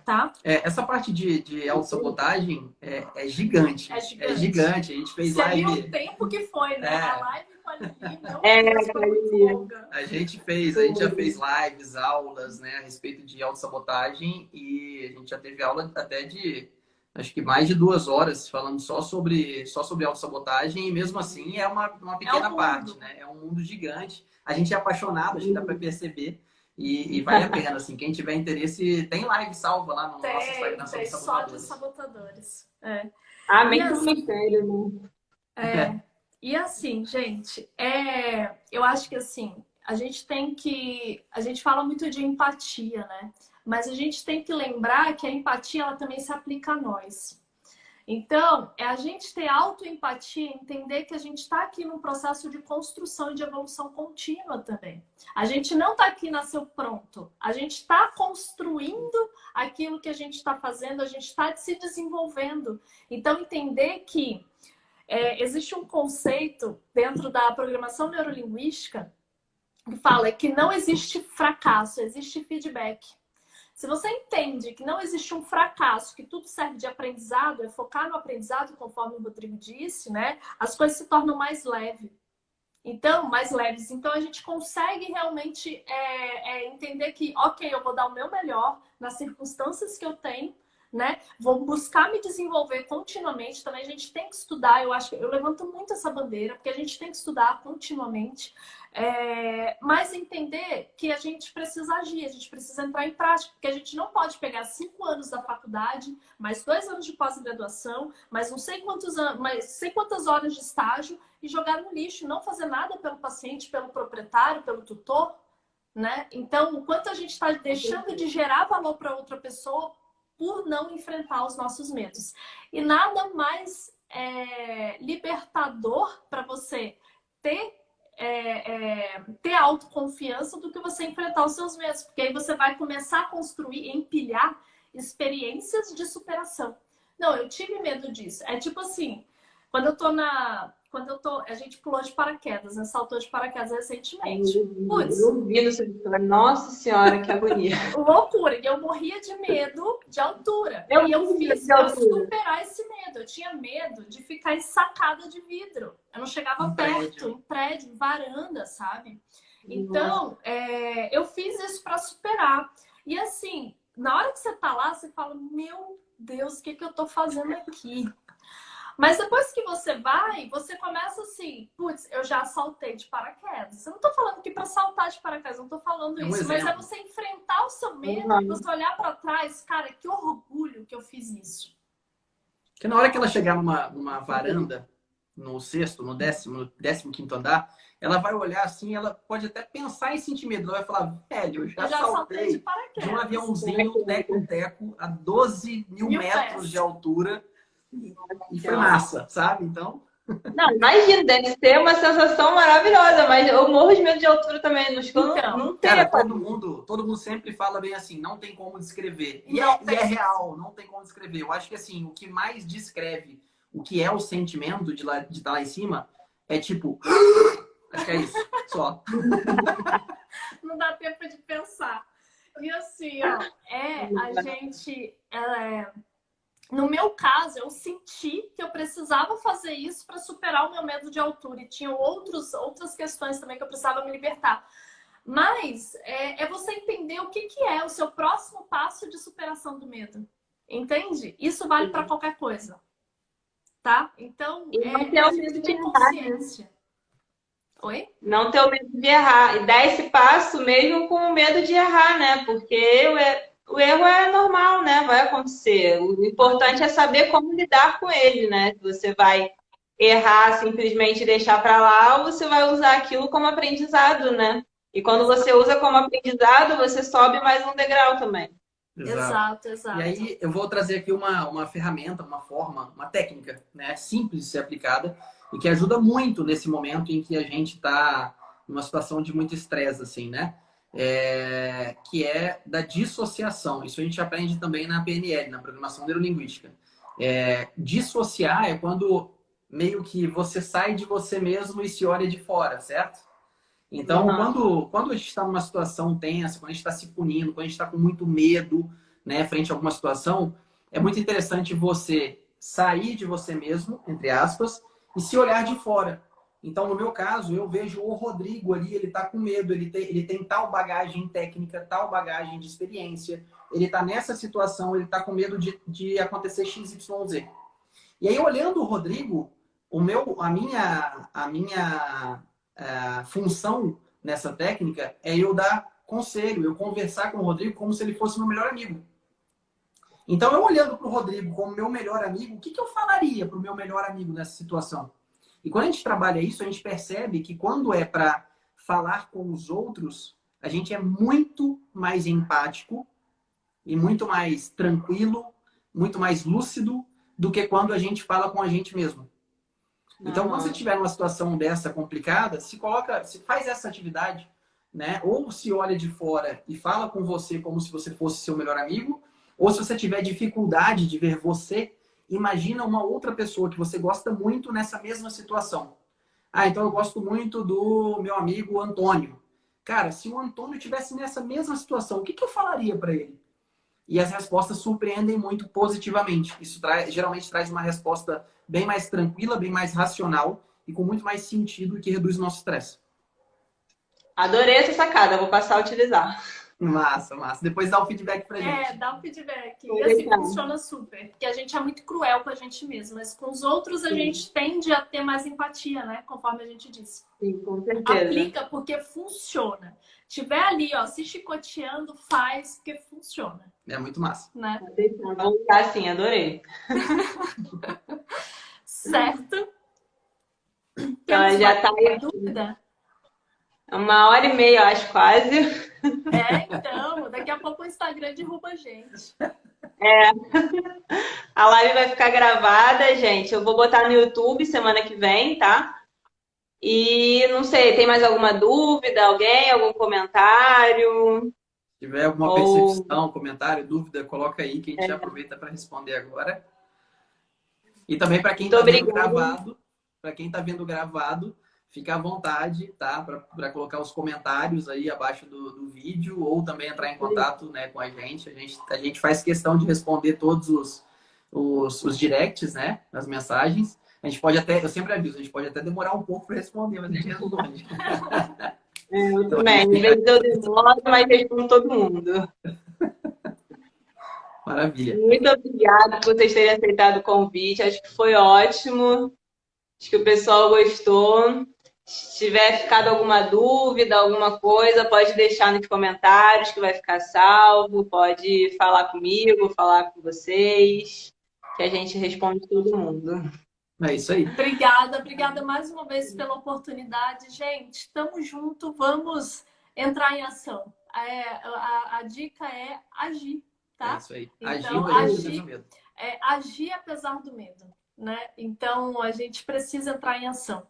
Tá? Essa parte de autossabotagem é gigante. É gigante. A gente fez live. Você viu o tempo que foi, né? A live com a Lili foi muito longa. A gente já fez lives, aulas, né, a respeito de autossabotagem, e a gente já teve aula até de, acho que mais de 2 horas falando só sobre autossabotagem, e mesmo assim é uma pequena parte, né? É um mundo gigante. A gente é apaixonado, a gente dá para perceber. E vale a pena, assim, quem tiver interesse, tem live salva lá no nosso Instagram sobre sabotadores. Só de sabotadores. Muito mistério, né? E assim, gente, eu acho que assim, a gente fala muito de empatia, né? Mas a gente tem que lembrar que a empatia, ela também se aplica a nós. Então, a gente ter autoempatia, entender que a gente está aqui num processo de construção e de evolução contínua também. A gente não está aqui nasceu pronto. A gente está construindo aquilo que a gente está fazendo, a gente está se desenvolvendo. Então, entender que existe um conceito dentro da programação neurolinguística que fala que não existe fracasso, existe feedback. Se você entende que não existe um fracasso, que tudo serve de aprendizado, é focar no aprendizado, conforme o Rodrigo disse, né? As coisas se tornam mais leves. Então, mais leves. Então, a gente consegue realmente entender que, ok, eu vou dar o meu melhor nas circunstâncias que eu tenho, né? Vou buscar me desenvolver continuamente. Também a gente tem que estudar. Eu acho que eu levanto muito essa bandeira, porque a gente tem que estudar continuamente. Mas entender que a gente precisa agir, a gente precisa entrar em prática, porque a gente não pode pegar 5 anos da faculdade, mais 2 anos de pós-graduação, mais não sei quantos anos, mais sei quantas horas de estágio e jogar no lixo, não fazer nada pelo paciente, pelo proprietário, pelo tutor, né? Então, o quanto a gente está deixando de gerar valor para outra pessoa por não enfrentar os nossos medos. E nada mais libertador para você ter autoconfiança do que você enfrentar os seus medos. Porque aí você vai começar a construir, empilhar experiências de superação. Não, eu tive medo disso. É tipo assim, a gente pulou de paraquedas, né? Saltou de paraquedas recentemente. Putz, eu vi no seu Instagram. Nossa Senhora, que agonia. Loucura. E eu morria de medo de altura. E eu fiz pra superar esse medo. Eu tinha medo de ficar ensacada de vidro. Eu não chegava perto, em prédio, em varanda, sabe? Então, eu fiz isso para superar. E assim, na hora que você tá lá, você fala, meu Deus, o que eu tô fazendo aqui? Mas depois que você vai, você começa assim, putz, eu já saltei de paraquedas. Eu não tô falando que para saltar de paraquedas, não tô falando isso, mas é você enfrentar o seu medo, você olhar para trás, cara, que orgulho que eu fiz isso. Porque na hora que ela chegar numa varanda, no 6º, no 15º andar, ela vai olhar assim, ela pode até pensar em sentir medo. Ela vai falar, velho, eu já saltei de paraquedas. De um aviãozinho teco-teco a 12 mil metros de altura. E foi massa, sabe? Então... Não, imagina, deve ser uma sensação maravilhosa, mas eu morro de medo de altura também. Não tem. Cara, todo mundo sempre fala bem assim, não tem como descrever. E é real, não tem como descrever. Eu acho que assim, o que mais descreve o que é o sentimento de estar lá em cima é tipo... Acho que é isso, só. Não dá tempo de pensar. E assim, ó, a gente... No meu caso, eu senti que eu precisava fazer isso para superar o meu medo de altura. E tinha outras questões também que eu precisava me libertar. Mas é você entender o que é o seu próximo passo de superação do medo. Entende? Isso vale para qualquer coisa. Tá? Então, não ter o medo de consciência. Oi? Não ter o medo de errar. E dar esse passo mesmo com o medo de errar, né? Porque o erro é normal, né? Vai acontecer. O importante é saber como lidar com ele, né? Se você vai errar, simplesmente deixar para lá, ou você vai usar aquilo como aprendizado, né? E quando você usa como aprendizado, você sobe mais um degrau também. Exato. E aí eu vou trazer aqui uma ferramenta, uma forma, uma técnica, né? Simples de ser aplicada e que ajuda muito nesse momento em que a gente está numa situação de muito estresse, assim, né? Que é da dissociação. Isso a gente aprende também na PNL, na Programação Neurolinguística. Dissociar é quando meio que você sai de você mesmo e se olha de fora, certo? Então, quando a gente está numa situação tensa, quando a gente está se punindo, quando a gente está com muito medo, né, frente a alguma situação, é muito interessante você sair de você mesmo, entre aspas, e se olhar de fora. Então, no meu caso, eu vejo o Rodrigo ali, ele tá com medo, ele tem tal bagagem técnica, tal bagagem de experiência, ele tá nessa situação, ele tá com medo de acontecer XYZ. E aí, olhando o Rodrigo, a minha função nessa técnica é eu dar conselho, eu conversar com o Rodrigo como se ele fosse meu melhor amigo. Então, eu olhando para o Rodrigo como meu melhor amigo, o que eu falaria para o meu melhor amigo nessa situação? E quando a gente trabalha isso, a gente percebe que quando é para falar com os outros, a gente é muito mais empático e muito mais tranquilo, muito mais lúcido do que quando a gente fala com a gente mesmo. Então, quando você estiver numa situação dessa complicada, se faz essa atividade, né? Ou se olha de fora e fala com você como se você fosse seu melhor amigo, ou se você tiver dificuldade de ver você, imagina uma outra pessoa que você gosta muito nessa mesma situação. Então eu gosto muito do meu amigo Antônio. Cara, se o Antônio estivesse nessa mesma situação, o que eu falaria para ele? E as respostas surpreendem muito positivamente. Isso geralmente traz uma resposta bem mais tranquila, bem mais racional e com muito mais sentido e que reduz o nosso estresse. Adorei essa sacada, vou passar a utilizar. Massa, massa. Depois dá o feedback pra gente. Dá um feedback. Vou E assim, deixar. funciona super. Porque a gente é muito cruel com a gente mesmo, mas com os outros a gente tende a ter mais empatia, né? Conforme a gente disse. Sim, com certeza. Aplica porque funciona. Tiver ali, ó, se chicoteando, faz porque funciona, É muito massa. né? Vou deixar. Vou usar sim, adorei. Certo? Então, já tá aí Dúvida? 1h30, eu acho, quase. Então, daqui a pouco o Instagram derruba a gente. A live vai ficar gravada, gente. Eu vou botar no YouTube semana que vem, tá? E não sei, tem mais alguma dúvida? Alguém? Algum comentário? Se tiver alguma percepção, comentário, dúvida, coloca aí que a gente já aproveita para responder agora. E também para quem está vendo gravado, fica à vontade, tá? Para colocar os comentários aí abaixo do vídeo ou também entrar em contato, né, com a gente. A gente faz questão de responder todos os directs, né? As mensagens. A gente pode até, eu sempre aviso, a gente pode até demorar um pouco para responder, mas a gente responde. Eu também. Às vezes eu demoro, mas respondo todo mundo. Maravilha. Muito obrigada por vocês terem aceitado o convite. Acho que foi ótimo. Acho que o pessoal gostou. Se tiver ficado alguma dúvida, alguma coisa, pode deixar nos comentários que vai ficar salvo. Pode falar comigo, falar com vocês, que a gente responde todo mundo. É isso aí. Obrigada mais uma vez pela oportunidade. Gente, tamo junto, vamos entrar em ação. A dica é agir, tá? É isso aí. Então, agir apesar do medo, né? Então, a gente precisa entrar em ação,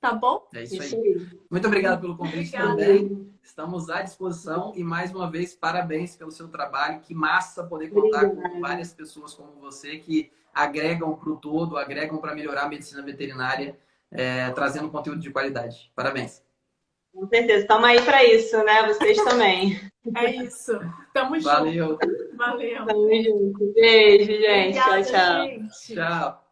tá bom? É isso aí. Muito obrigado pelo convite também. Estamos à disposição e, mais uma vez, parabéns pelo seu trabalho. Que massa poder contar com várias pessoas como você que agregam para o todo, agregam para melhorar a medicina veterinária, trazendo conteúdo de qualidade. Parabéns. Com certeza. Estamos aí para isso, né? Vocês também. É isso. Tamo junto. Valeu. Valeu. Tamo junto. Beijo, gente. Obrigada, tchau, tchau. gente. Tchau.